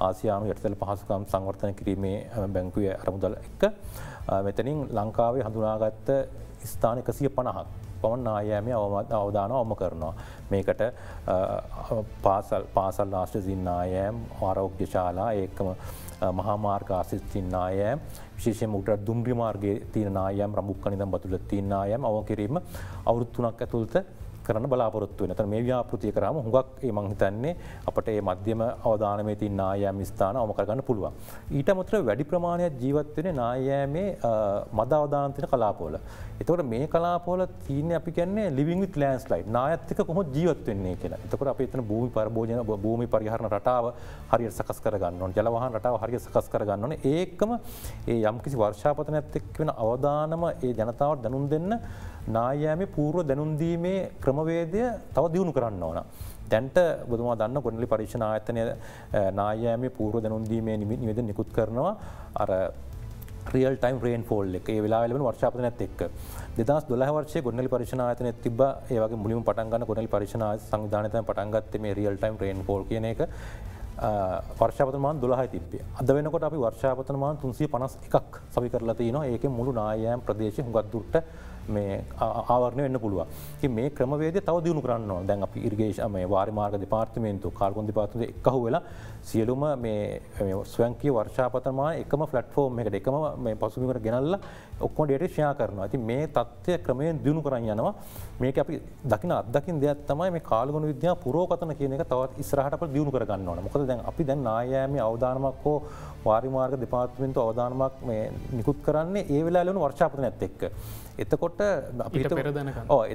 ආසියානු යටිතල පහසුකම් සංවර්ධනය කිරීමේ බැංකුවේ අරමුදල් එක්ක මෙතනින් ලංකාවේ හඳුනාගත්ත ස්ථාන 150ක් පමණ නායෑමේ අවදානම අවම කරනවා. මේකට පාසල් ආශ්‍රිත නායෑම්, ආරෝග්‍ය ශාලා, ඒකම මහා මාර්ග ආශ්‍රිත නායෑම්, විශේෂයෙන්ම උඩරට දුම්රිය මාර්ගයේ තියෙන නායෑම්, රඹුක්කන ඉඳන් බතුල්ල තියෙන නායෑම් අවම කිරීම අවුරුදු 3ක් ඇතුළත කරන්න බලාපොරොත්තු වෙන. එතන මේ ව්‍යාපෘතිය කරාම හුඟක් මං හිතන්නේ අපට මේ මධ්‍යම අවදානමේ තියෙන නායෑම ස්ථාන අවම කරගන්න පුළුවන්. ඊට අමතරව වැඩි ප්‍රමාණයක් ජීවත් වෙන්නේ නායෑමේ මද අවදානම් තියෙන කලාපවල. එතකොට මේ කලාපවල තියෙන්නේ අපි කියන්නේ living with landslide. නායත් එක්ක කොහොමද ජීවත් වෙන්නේ කියලා. එතකොට අපි එතන භූමි පරිහරණ රටාව හරියට සකස් කරගන්න ඕනේ. ජල වාහන රටාව හරියට සකස් කරගන්න ඕනේ. ඒකම ඒ යම්කිසි වර්ෂාපතනයත් එක්ක වෙන අවදානම ඒ ජනතාවට දැනුම් දෙන්න නායෑමේ పూర్ව දැනුම් දීමේ ක්‍රමවේදය තව දියුණු කරන්න ඕන. දැන්ට ඔබතුමා දන්න ගොඩනැගිලි පරීක්ෂණ ආයතනය නායෑමේ పూర్ව දැනුම් දීමේ නිවේදන නිකුත් කරනවා අර රියල් ටයිම් රේන්ෆෝල් එක. ඒ වෙලාවේ ලැබෙන වර්ෂාපතනයත් එක්ක 2012 වර්ෂයේ ගොඩනැගිලි පරීක්ෂණ ආයතනයේ තිබ්බා ඒ වගේ මුලින්ම පටන් ගන්න ගොඩනැගිලි පරීක්ෂණ සංවිධානය තමයි පටන් ගත්තේ මේ රියල් ටයිම් රේන්ෆෝල් කියන එක. වර්ෂාපතන මාන 12යි තිබ්බේ. අද වෙනකොට අපි වර්ෂාපතන මාන 351ක් සවි කරලා තිනවා. ඒකේ මුළු නායෑම ප්‍රදේශයේ හුඟක් දුරට මේ ආවරණය වෙන්න පුළුවන්. ඉතින් මේ ක්‍රමවේදය තව දියුණු කරන්න ඕන. දැන් අපි ඉරිගේෂන් මේ වාරි මාර්ග දෙපාර්තමේන්තුව කාර්බන් දෙපාර්තමේන්තුව එක්කහුව වෙලා සියලුම මේ ස්වයංක්‍රීය වර්ෂාපතන මාන එකම ප්ලැට්ෆෝම් එකකට එකම මේ පසුබිමකට ගෙනල්ලා ඔක්කොම ඩේටා ෂෙයා කරනවා. ඉතින් මේ තත්ත්වය ක්‍රමයෙන් දියුණු කරන් යනවා. මේක අපි දකින දෙයක් තමයි මේ කාලගුණ විද්‍යාව පුරෝකතන කියන එක තවත් ඉස්සරහට අපිට දියුණු කර ගන්න ඕන. මොකද දැන් අපි දැන් නායෑමේ අවදානමක් හෝ වාරි මාර්ග දෙපාර්තමේන්තුව අවදානමක් මේ නිකුත් කරන්නේ ඒ වෙලාවේ වුණ වර්ෂාපතනයත් එක්ක. එතකොට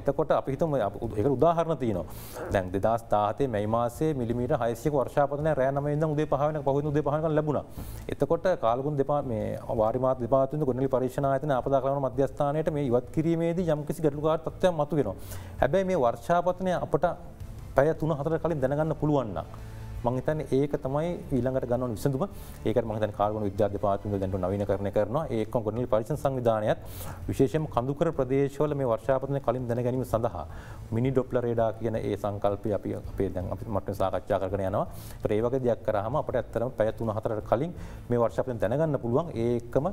එතකොට අපි හිතමු ඒකට උදාහරණ තියෙනවා. දැන් 2017 මැයි මාසයේ මිලිමීටර් 600ක වර්ෂාපතනය රෑ 9 ඉඳන් උදේ 5 වෙනකම් පහුවෙන උදේ 5 වෙනකම් ලැබුණා. එතකොට කාලගුණ මේ වාරි මාර්ග දෙපාර්තමේන්තුව ගොඩනැගිලි පරීක්ෂණ ආයතන අපදා කළවන මධ්‍යස්ථානයේට මේ ඉවත් කිරීමේදී යම්කිසි ගැටලුකාරී තත්ත්වයක් මතුවෙනවා. හැබැයි මේ වර්ෂාපතනය අපට පැය 3-4 කලින් දැනගන්න පුළුවන් නම් මම හිතන්නේ ඒක තමයි ඊළඟට ගන්න ඕන විසඳුම. ඒකට මම හිතන්නේ කාර්බන විද්‍යා දෙපාර්තමේන්තුව දැන් නවීනකරණය කරනවා. ඒකම ගොඩනැගිලි පරීක්ෂණ සංවිධානයත් විශේෂයෙන්ම කඳුකර ප්‍රදේශවල මේ වර්ෂාපතනය කලින් දැන ගැනීම සඳහා මිනි ඩොප්ලර් රේඩාර් කියන ඒ සංකල්පය අපි මට සාකච්ඡා කරගෙන යනවා. ඒත් ඒ වගේ දෙයක් කරාම අපිට ඇත්තටම පැය 3-4කට කලින් මේ වර්ෂාපතනය දැනගන්න පුළුවන්. ඒකම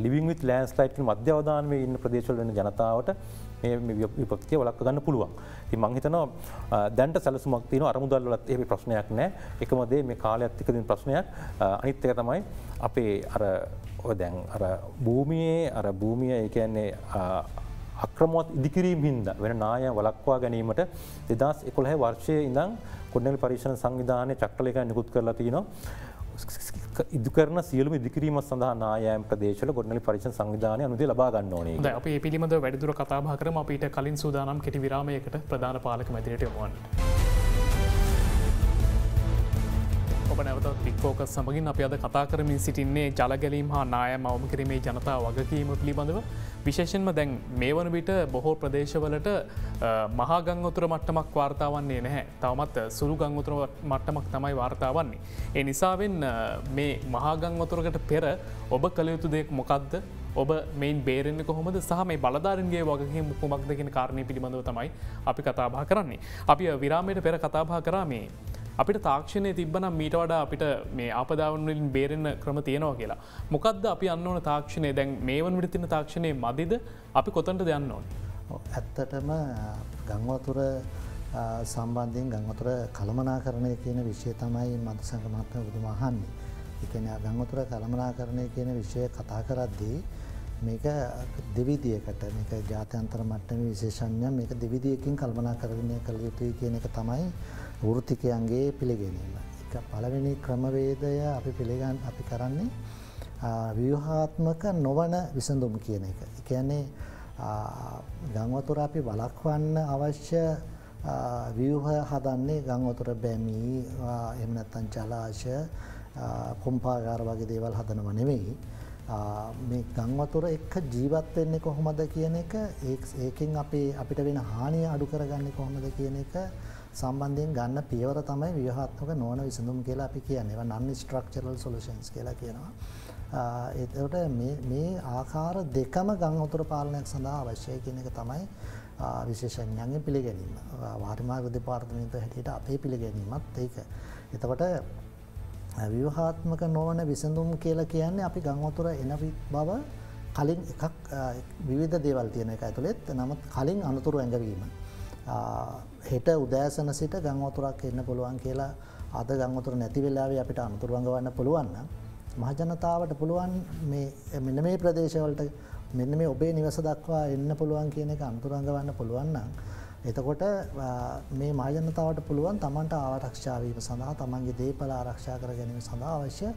living with landslide කියන මධ්‍ය අවදානමේ ඉන්න ප්‍රදේශවල වෙන ජනතාවට මේ විපත්තිය වළක්ව ගන්න පුළුවන්. ඉතින් මම හිතනවා දැන්ට සැලසුමක් තියෙනවා අරමුදල් වලත් එහෙම ප්‍රශ්නයක් නැහැ. එකම දේ මේ කාලයත් එක්ක තියෙන ප්‍රශ්නයක්. අනිත් එක තමයි අපේ දැන් භූමිය ඒ කියන්නේ අක්‍රමවත් ඉදිකිරීම හින්දා වෙන නායම් වළක්වා ගැනීමට 2011 වර්ෂයේ ඉඳන් ගොඩනැගිලි පරීක්ෂණ සංවිධානයේ චක්‍රලේඛන නිකුත් කරලා තිනවා. ඉදිකරන සියලුම ඉදිකිරීම සඳහා නායෑම ප්‍රදේශවල ගොඩනැගිලි පරීක්ෂණ සංවිධානය අනුමැතිය ලබා ගන්න ඕනේ. දැන් අපි මේ පිළිබඳව වැඩිදුර කතා බහ කරමු. අපිට කලින් සූදානම් කෙටි විරාමයකට ප්‍රධාන පාලක මැදිරියට යමු. ඔබ නැවතත් බිග් ෆෝකස් සමගින් අපි අද කතා කරමින් සිටින්නේ ජල ගැලීම් හා නායම් අවම කිරීමේ ජනතා වගකීම පිළිබඳව. විශේෂයෙන්ම දැන් මේ වන විට බොහෝ ප්‍රදේශවලට මහා ගංගොතුර මට්ටමක් වාර්තා වන්නේ නැහැ. තවමත් සුළු ගංගොතුර මට්ටමක් තමයි වාර්තා වන්නේ. ඒ නිසාවෙන් මේ මහා ගංගොතුරකට පෙර ඔබ කළ යුතු දෙයක් මොකක්ද? ඔබ මෙයින් බේරෙන්නේ කොහොමද සහ මේ බලධාරීන්ගේ වගකීම කුමක්ද කියන කාරණේ පිළිබඳව තමයි අපි කතා බහ කරන්නේ. අපි විරාමයට පෙර කතා බහ කරා මේ අපිට තාක්ෂණය තිබ්බනම් මීට වඩා අපිට මේ ආපදාවන් වලින් බේරෙන්න ක්‍රම තියෙනවා කියලා. මොකද්ද අපි යන්න ඕන තාක්ෂණය? දැන් මේ වන විට තියෙන තාක්ෂණය මදිද? අපි කොතනටද යන්න ඕනේ? ඇත්තටම ගංවතුර සම්බන්ධයෙන් ගංවතුර කළමනාකරණය කියන විෂය තමයි මధుසංග මහත්මයා ඔබතුමා අහන්නේ. ඒ කියන්නේ ගංවතුර කළමනාකරණය කියන විෂය කතා කරද්දී මේක දෙවිදියකට මේක ජාත්‍යන්තර මට්ටමේ විශේෂඥයන් මේක දෙවිදියකින් කළමනාකරණය කළ යුතුයි කියන එක තමයි වෘත්තිකයන්ගේ පිළිගැනීම. එක පළවෙනි ක්‍රමවේදය අපි කරන්නේ ව්‍යුහාත්මක නොවන විසඳුම් කියන එක. ඒ කියන්නේ ගංවතුර අපි වළක්වන්න අවශ්‍ය ව්‍යුහ හදන්නේ ගංවතුර බැමි එහෙම නැත්නම් ජලාශය කොම්පාගාර වගේ දේවල් හදනව නෙවෙයි. මේ ගංවතුර එක්ක ජීවත් වෙන්නේ කොහොමද කියන එක ඒකෙන් අපිට වෙන හානිය අඩු කරගන්නේ කොහොමද කියන එක සම්බන්ධයෙන් ගන්න පියවර තමයි ව්‍යුහාත්මක නොවන විසඳුම් කියලා අපි කියන්නේ. ඒවා non structural solutions කියලා කියනවා. ඒකට මේ ආකාර දෙකම ගංවතුර පාලනයක් සඳහා අවශ්‍යයි කියන එක තමයි විශේෂඥයන්ගේ පිළිගැනීම. වාරි මාර්ග දෙපාර්තමේන්තුව හැටියට අපේ පිළිගැනීමත් ඒක. එතකොට ව්‍යුහාත්මක නොවන විසඳුම් කියලා කියන්නේ අපි ගංවතුර එන බව කලින් එකක් විවිධ දේවල් තියෙන එක ඇතුළෙත් නමුත් කලින් අනතුරු ඇඟවීම. හෙට උදෑසන සිට ගංවතුරක් එන්න පුළුවන් කියලා අද ගංවතුර නැති වෙලාවේ අපිට අනතුරු අඟවන්න පුළුවන් නම් මහජනතාවට පුළුවන් මෙන්න මේ ප්‍රදේශවලට මෙන්න මේ ඔබේ නිවස දක්වා එන්න පුළුවන් කියන එක අනතුරු අඟවන්න පුළුවන් නම් එතකොට මේ මහජනතාවට පුළුවන් තමන්ට ආරක්ෂාවීම සඳහා තමන්ගේ දේපල ආරක්ෂා කර ගැනීම සඳහා අවශ්‍ය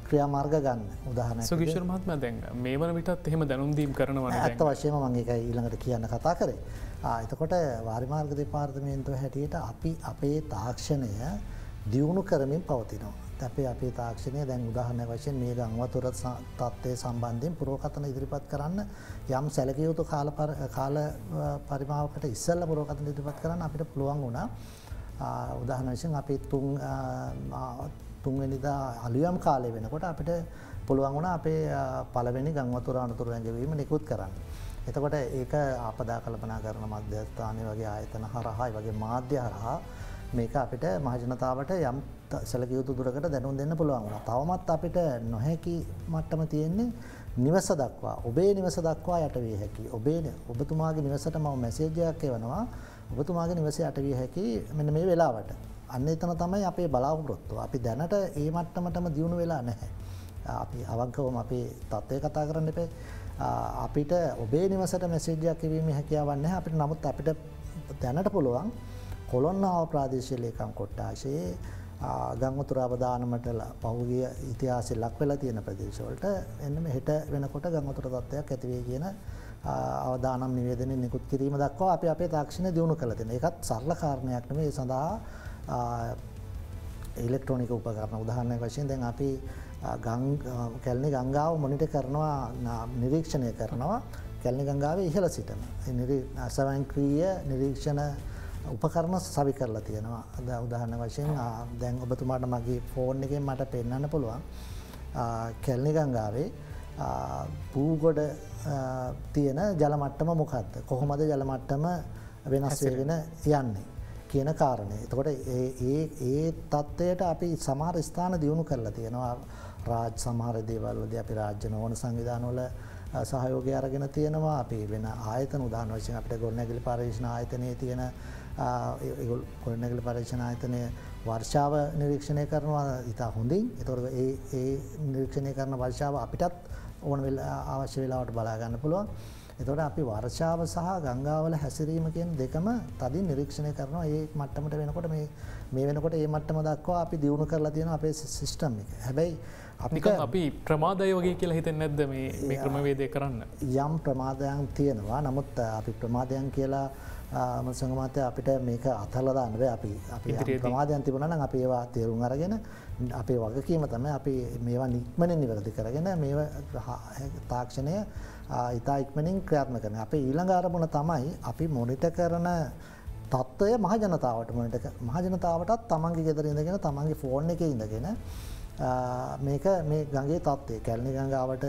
ක්‍රියාමාර්ග ගන්න උදාහරණයක් සුගිෂ්වර මහත්මයා දැන් මේ වන විටත් එහෙම දැනුම් දීම් කරනවා නේද? ඇත්ත වශයෙන්ම මම ඒකයි ඊළඟට කියන්න කතා කරේ. එතකොට වාරිමාර්ග දෙපාර්තමේන්තුව හැටියට අපි අපේ තාක්ෂණය දියුණු කරමින් පවතිනවා. අපේ තාක්ෂණය දැන් උදාහරණයක් වශයෙන් මේ ගංවතුර තත්ත්වය සම්බන්ධයෙන් පුරෝකථන ඉදිරිපත් කරන්න යම් සැලකිය යුතු කාල පරිමාවකට ඉස්සෙල්ලා පුරෝකථන ඉදිරිපත් කරන්න අපිට පුළුවන් වුණා. උදාහරණ වශයෙන් අපි තුන්වෙනිදා අලුයම් කාලය වෙනකොට අපිට පුළුවන් වුණා අපේ පළවෙනි ගංවතුර අනතුරු ඇඟවීම නිකුත් කරන්න. එතකොට ඒක ආපදා කල්පනා කරන මධ්‍යස්ථානය වගේ ආයතන හරහා වගේ මාධ්‍ය හරහා මේක අපිට මහජනතාවට යම් සැලකිය යුතු දුරකට දැනුම් දෙන්න පුළුවන් වුණා. තවමත් අපිට නොහැකි මට්ටම තියෙන්නේ නිවස දක්වා ඔබේ නිවස දක්වා යට විය හැකි. ඔබතුමාගේ නිවසට මම මැසේජ් එකක් එවනවා. ඔබතුමාගේ නිවස යට විය හැකි මෙන්න මේ වෙලාවට. අන්න එතන තමයි අපේ බලාපොරොත්තුව. අපි දැනට ඒ මට්ටමටම දියුණු වෙලා නැහැ. අපි අවංකවම අපේ තත්ත්වය කතා කරන්න එපේ. අපිට ඔබේ නිවසට මැසේජ් එකක් එවීමේ හැකියාවක් නැහැ. අපිට නමුත් අපිට දැනට පුළුවන් කොළොන්නාව ප්‍රාදේශීය ලේකම් කොට්ටාශයේ ගංවතුර අවදානමට පහුගිය ඉතිහාසයේ ලක් වෙලා තියෙන ප්‍රදේශවලට එන්න මෙහෙට වෙනකොට ගංවතුර තත්ත්වයක් ඇති වෙයි කියන අවදානම් නිවේදනය නිකුත් කිරීම දක්වා අපි අපේ තාක්ෂණය දියුණු කළ තියෙනවා. ඒකත් සරල කාරණයක් නෙමෙයි. ඒ සඳහා ඉලෙක්ට්‍රොනික උපකරණ උදාහරණයක් වශයෙන් දැන් අපි කැලණි ගංගාව මොනිටර් කරනවා නිරීක්ෂණය කරනවා කැලණි ගංගාවේ ඉහළ සිටම. ස්වයංක්‍රීය නිරීක්ෂණ උපකරණ සවි කරලා තියෙනවා. උදාහරණ වශයෙන් දැන් ඔබතුමාට මගේ ෆෝන් එකෙන් මට පෙන්වන්න පුළුවන් කැලණි ගංගාවේ පූගොඩ තියෙන ජල මට්ටම මොකක්ද? කොහොමද ජල මට්ටම වෙනස් වෙගෙන යන්නේ කියන කාරණේ. එතකොට ඒ තත්ත්වයට අපි සමහර ස්ථාන දියුණු කරලා තියෙනවා. සමහර දේවල් වලදී අපි රාජ්‍ය නොවන සංවිධානවල සහයෝගය අරගෙන තියෙනවා. අපි වෙන ආයතන උදාහරණ වශයෙන් අපිට ගොඩනැගිලි පරීක්ෂණ ආයතනයේ තියෙන ගොඩනැගිලි පරීක්ෂණ ආයතනය වර්ෂාව නිරීක්ෂණය කරනවා ඉතා හොඳින්. ඒතකොට ඒ නිරීක්ෂණය කරන වර්ෂාව අපිටත් ඕන අවශ්‍ය වෙලාවට බලා ගන්න පුළුවන්. එතකොට අපි වර්ෂාව සහ ගංගාවල හැසිරීම කියන දෙකම තදින් නිරීක්ෂණය කරනවා. ඒ මට්ටමට වෙනකොට මේ වෙනකොට ඒ මට්ටම දක්වා අපි දියුණු කරලා තියෙනවා අපේ සිස්ටම් එක. හැබැයි අපි ප්‍රමාදය වගේ කියලා හිතෙන්නේ නැද්ද මේ ක්‍රමවේදය කරන්න? යම් ප්‍රමාදයන් තියෙනවා. නමුත් අපි ප්‍රමාදයන් කියලා සංගමාතය අපිට මේක අතහලා දාන්න බෑ. අපි ප්‍රමාදයන් තිබුණා නම් අපි ඒවා තේරුම් අරගෙන අපේ වගකීම තමයි අපි මේවා නික්මනින් නිවැරදි කරගෙන මේවා තාක්ෂණය ඉතා ඉක්මනින් ක්‍රියාත්මක කරන. අපේ ඊළඟ අරමුණ තමයි අපි මොනිටර් කරන තත්ත්වය මහජනතාවටත් තමන්ගේ ගෙදර ඉඳගෙන තමන්ගේ ෆෝන් එකේ ඉඳගෙන මේක මේ ගඟේ තත්ත්වය කැලණි ගංගාවට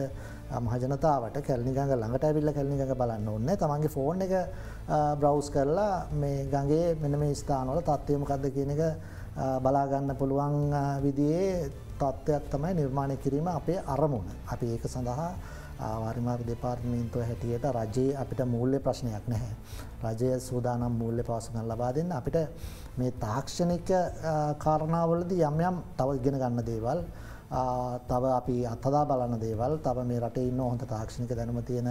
මහජනතාවට කැලණි ගඟ ළඟට ඇවිල්ලා කැලණි ගඟ බලන්න ඕනේ. තමන්ගේ ෆෝන් එක බ්‍රවුස් කරලා මේ ගඟේ මෙන්න මේ ස්ථානවල තත්ත්වය මොකක්ද කියන එක බලා ගන්න පුළුවන් විදිහේ තත්ත්වයක් තමයි නිර්මාණය කිරීම අපේ අරමුණ. අපි ඒක සඳහා වාරිමාර්ග දෙපාර්තමේන්තුව හැටියට රජයේ අපිට මූල්‍ය ප්‍රශ්නයක් නැහැ. රජය සූදානම් මූල්‍ය පහසුකම් ලබා දෙන්න අපිට මේ තාක්ෂණික කාරණාවලදී යම් තව ඉගෙන ගන්න දේවල් තව අපි අත්හදා බලන දේවල් තව මේ රටේ ඉන්න හොඳ තාක්ෂණික දැනුම තියෙන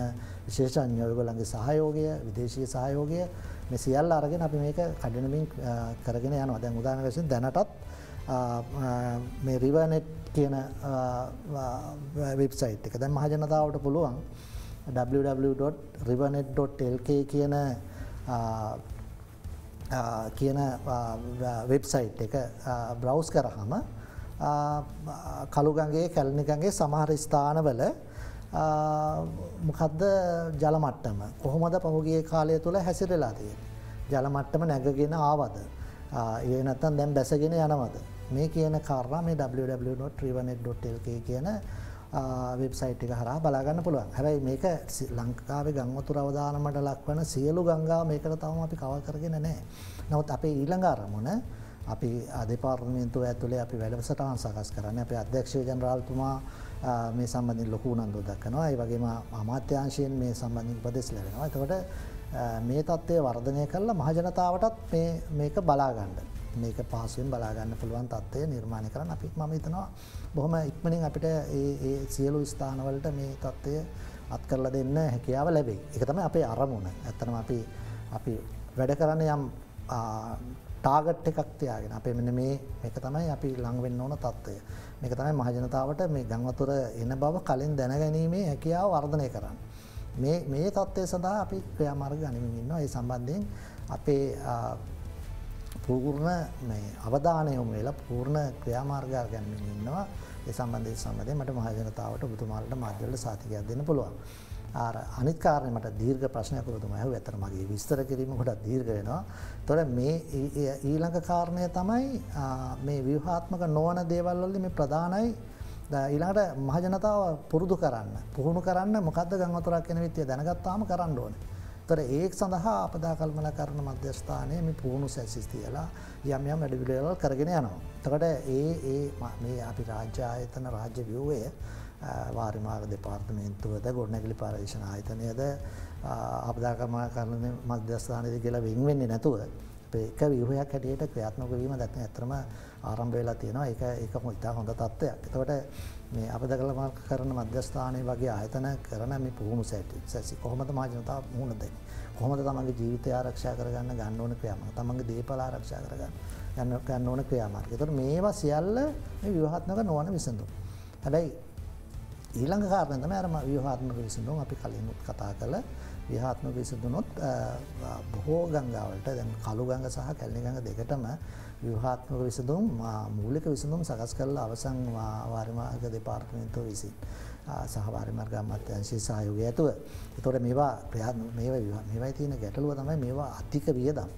විශේෂඥයෝ ඔයගොල්ලන්ගේ සහයෝගය විදේශීය සහයෝගය මේ සියල්ල අරගෙන අපි මේක කඩිනමින් කරගෙන යනවා. දැන් උදාහරණ වශයෙන් දැනටත් මේ රිවර්නෙට් කියන වෙබ්සයිට් එක දැන් මහජනතාවට පුළුවන් www.rivernet.lk කියන වෙබ්සයිට් එක බ්‍රවුස් කරාම කළුගඟේ කැලණි ගඟේ සමහර ස්ථානවල මොකද්ද ජල මට්ටම කොහොමද පහුගිය කාලය තුල හැසිරෙලා තියෙන්නේ? ජල මට්ටම නැගගෙන ආවද? ඒ නැත්නම් දැන් බැසගෙන යනවද? මේ කියන කාරණා මේ www.rivernet.lk කියන වෙබ්සයිට් එක හරහා බලා ගන්න පුළුවන්. හැබැයි මේක ලංකාවේ ගංවතුර අවදානමට ලක්වන සියලු ගංගා මේකට තවම අපි කවර් කරගෙන නැහැ. නමුත් අපේ ඊළඟ අරමුණ අපි දෙපාර්තමේන්තුව ඇතුලේ අපි වැඩසටහන් සකස් කරන්නේ. අපේ අධ්‍යක්ෂ ජනරාල්තුමා මේ සම්බන්ධයෙන් ලොකු උනන්දුවක් දක්වනවා. ඒ වගේම අමාත්‍යාංශයෙන් මේ සම්බන්ධයෙන් උපදෙස් ලැබෙනවා. එතකොට මේ තත්ත්වය වර්ධනය කළා මහජනතාවටත් මේක බලා ගන්න. මේක පහසුවෙන් බලා ගන්න පුළුවන් තත්ත්වය නිර්මාණය කරන්න අපි මම හිතනවා බොහොම ඉක්මනින් අපිට ඒ සියලු ස්ථානවලට මේ තත්ත්වය අත් කරලා දෙන්න හැකියාව ලැබෙයි. ඒක තමයි අපේ අරමුණ. ඇත්තටම අපි වැඩ කරන්න යම් ටාගට් එකක් තියාගෙන අපේ මෙන්න මේක තමයි අපි ළඟ වෙන්න ඕන තත්ත්වය. මේක තමයි මහජනතාවට මේ ගංවතුර එන බව කලින් දැනගැනීමේ හැකියාව වර්ධනය කරන්න. මේ තත්ත්වය සඳහා අපි ක්‍රියාමාර්ග ගනිමින් ඉන්නවා. ඒ සම්බන්ධයෙන් අපේ පූර්ණ අවධානය යොමු වෙලා පූර්ණ ක්‍රියාමාර්ග ගනිමින් ඉන්නවා. ඒ සම්බන්ධයෙන් මට මහජනතාවට ඔබතුමාලට මාධ්‍යවල සාතිකයක් දෙන්න පුළුවන්. අනිත් කාරණේ මට දීර්ඝ ප්‍රශ්නයක් ඔබතුමා ඇහුවා. ඇත්තට මගේ විස්තර කිරීම ගොඩක් දීර්ඝ වෙනවා. ඒතකොට මේ ඊළඟ කාරණය තමයි මේ ව්‍යුහාත්මක නොවන දේවල් වලදී මේ ප්‍රධානයි ඊළඟට මහජනතාව පුරුදු කරන්න, පුහුණු කරන්න මොකද්ද ගංවතුරක් කියන විදිය දැනගත්තාම කරන්න ඕනේ. ඒතර ඒක සඳහා අපදා කළමනාකරණ මධ්‍යස්ථානයේ මේ පුහුණු සැසිස් තියලා යම් යම් වැඩපිළිවෙළවල් කරගෙන යනවා. එතකොට මේ අපි රාජ්‍ය ආයතන රාජ්‍ය ව්‍යුහය වාරි මාර්ග දෙපාර්තමේන්තුවද ගොඩනැගිලි පරීක්ෂණ ආයතනයද අපදා කළමනාකරණ මධ්‍යස්ථානයේදී කියලා වෙන් වෙන්නේ නැතුව එක ව්‍යුහයක් හැටියට ක්‍රියාත්මක වීම දැක්න ඇත්තම ආරම්භ වෙලා තියෙනවා. ඒක ඉතා හොඳ තත්ත්වයක්. එතකොට මේ අපදා කළමනාකරණ මධ්‍යස්ථානයේ වගේ ආයතන කරන මේ පුහුණු සැසි කොහොමද මහජනතාව මුහුණ දෙන්නේ? කොහොමද තමන්ගේ ජීවිතය ආරක්ෂා කරගන්න ගන්න ඕන ක්‍රියාමාර්ග? තමන්ගේ දේපල ආරක්ෂා කරගන්න ගන්න ඕන ක්‍රියාමාර්ග. ඒතකොට මේවා සියල්ල මේ ව්‍යුහාත්මක නොවන විසඳුම්. හැබැයි ඊළඟ කාරණය තමයි අර ව්‍යුහාත්මක විසඳුම් අපි කලින් කතා කළ ව්‍යුහාත්මක විසඳුනොත් බොහෝ ගංගාවලට දැන් කළු ගඟ සහ කැලණි ගඟ දෙකටම ව්‍යුහාත්මක විසඳුම් මූලික විසඳුම් සකස් කරලා අවසන් වාරි මාර්ග දෙපාර්තමේන්තුව විසින් සහ වාරි මාර්ග අමාත්‍යාංශයේ සහයෝගය ඇතුව. ඒතකොට මේවා තියෙන ගැටලුව තමයි මේවා අධික වියදම්.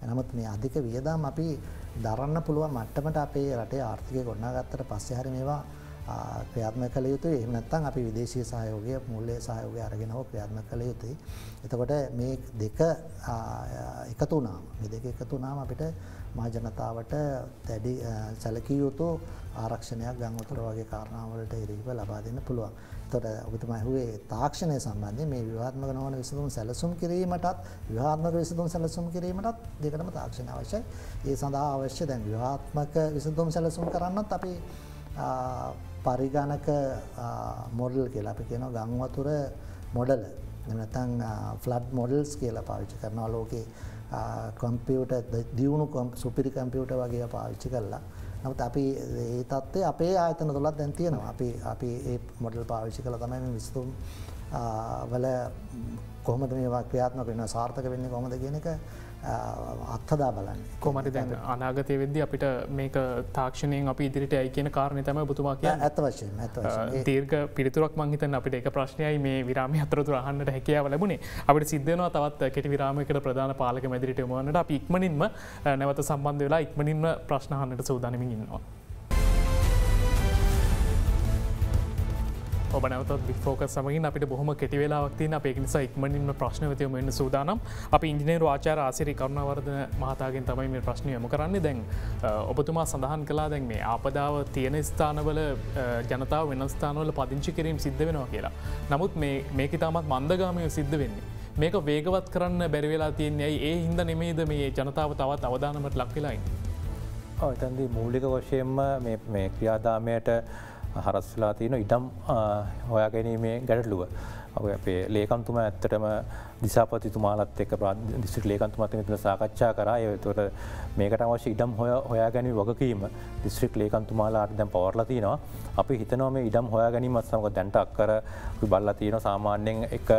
නමුත් මේ අධික වියදම් අපි දරන්න පුළුවන් මට්ටමට අපේ රටේ ආර්ථිකය ගොඩනගාගත්තට පස්සේ හරි මේවා ක්‍රියාත්මක කළ යුතුයි. එහෙම නැත්නම් අපි විදේශීය සහයෝගය, මූල්‍ය සහයෝගය අරගෙන හෝ ක්‍රියාත්මක කළ යුතුයි. එතකොට මේ දෙක එකතු වුණාම අපිට මහ ජනතාවට දැඩි සැලකිය යුතු ආරක්ෂණයක් ගංවතුර වගේ කාරණාවලට එරෙහිව ලබා දෙන්න පුළුවන්. එතකොට ඔබතුමා ඇහුවේ තාක්ෂණය සම්බන්ධයෙන් මේ ව්‍යුහාත්මක නොවන විසඳුම් සැලසුම් කිරීමටත් ව්‍යුහාත්මක විසඳුම් සැලසුම් කිරීමටත් දෙකටම තාක්ෂණය අවශ්‍යයි. ඒ සඳහා අවශ්‍ය දැන් ව්‍යුහාත්මක විසඳුම් සැලසුම් කරන්නත් අපි පරිගණක මොඩල් කියලා අපි කියනවා ගංවතුර මොඩල. එහෙම නැත්නම් ෆ්ලඩ් මොඩල්ස් කියලා පාවිච්චි කරනවා ලෝකේ කම්පියුටර් දියුණු සුපිරි කම්පියුටර් වගේ පාවිච්චි කරලා. නමුත් අපි ඒ තත්ත්වය අපේ ආයතන තුලත් දැන් තියෙනවා. අපි ඒ මොඩල් පාවිච්චි කරලා තමයි මේ විසඳුම් වල කොහොමද මේවා ක්‍රියාත්මක වෙනවා සාර්ථක වෙන්නේ කොහොමද කියන එක අත්හදා බලන්න. කොහොමද දැන් අනාගතයේ වෙද්දී අපිට මේක තාක්ෂණයෙන් අපි ඉදිරියට යයි කියන කාරණේ තමයි ඔබතුමා කියන්නේ. ඇත්ත වශයෙන්ම. දීර්ඝ පිළිතුරක් මම හිතන්නේ අපිට ඒක ප්‍රශ්නයයි මේ විරාමයේ අතරතුර අහන්නට හැකියාව ලැබුණේ. අපිට සිද්ධ වෙනවා තවත් කෙටි විරාමයකට ප්‍රධාන පාලක මැදිරියට යොමු වන්නට අපි ඉක්මනින්ම නැවත සම්බන්ධ වෙලා ඉක්මනින්ම ප්‍රශ්න අහන්නට සූදානම්ින් ඉන්නවා. ඔබ නැවතත් බිග් ෆෝකස් සමගින් අපිට බොහොම කෙටි වෙලාවක් තියෙන අපේ නිසා ඉක්මනින්ම ප්‍රශ්න වෙත යොමු වෙන්න සූදානම්. අපි ඉංජිනේරු ආචාර්ය ආසිරි කරුණාවර්ධන මහතාගෙන් තමයි මේ ප්‍රශ්න යොමු කරන්නේ. දැන් ඔබතුමා සඳහන් කළා දැන් මේ ආපදාව තියෙන ස්ථානවල ජනතාව වෙනස් ස්ථානවල පදිංචි කිරීම සිද්ධ වෙනවා කියලා. නමුත් මේක තාමත් මන්දගාමීව සිද්ධ වෙන්නේ. මේක වේගවත් කරන්න බැරි වෙලා තියෙන්නේ ඇයි? ඒ හින්දා නෙමෙයිද මේ ජනතාව තවත් අවධානමට ලක් වෙලා ඉන්නේ? ඔව් එතනදී මූලික වශයෙන්ම මේ ක්‍රියාදාමයට හරස්ලා තියෙන ඉඩම් හොයා ගැනීමේ ගැටලුව. අපේ ලේකම්තුමා ඇත්තටම දිසාපතිතුමාලත් එක්ක දිස්ත්‍රික් ලේකම්තුමාත් එක්ක සාකච්ඡා කරා. ඒතකොට මේකට අවශ්‍ය ඉඩම් හොයා ගැනීම වගකීම දිස්ත්‍රික් ලේකම්තුමාලාට දැන් පවර්ලා තිනවා. අපි හිතනවා මේ ඉඩම් හොයා ගැනීමත් සමග දැන්ට අක්කර අපි බලලා තියෙනවා සාමාන්‍යයෙන් එක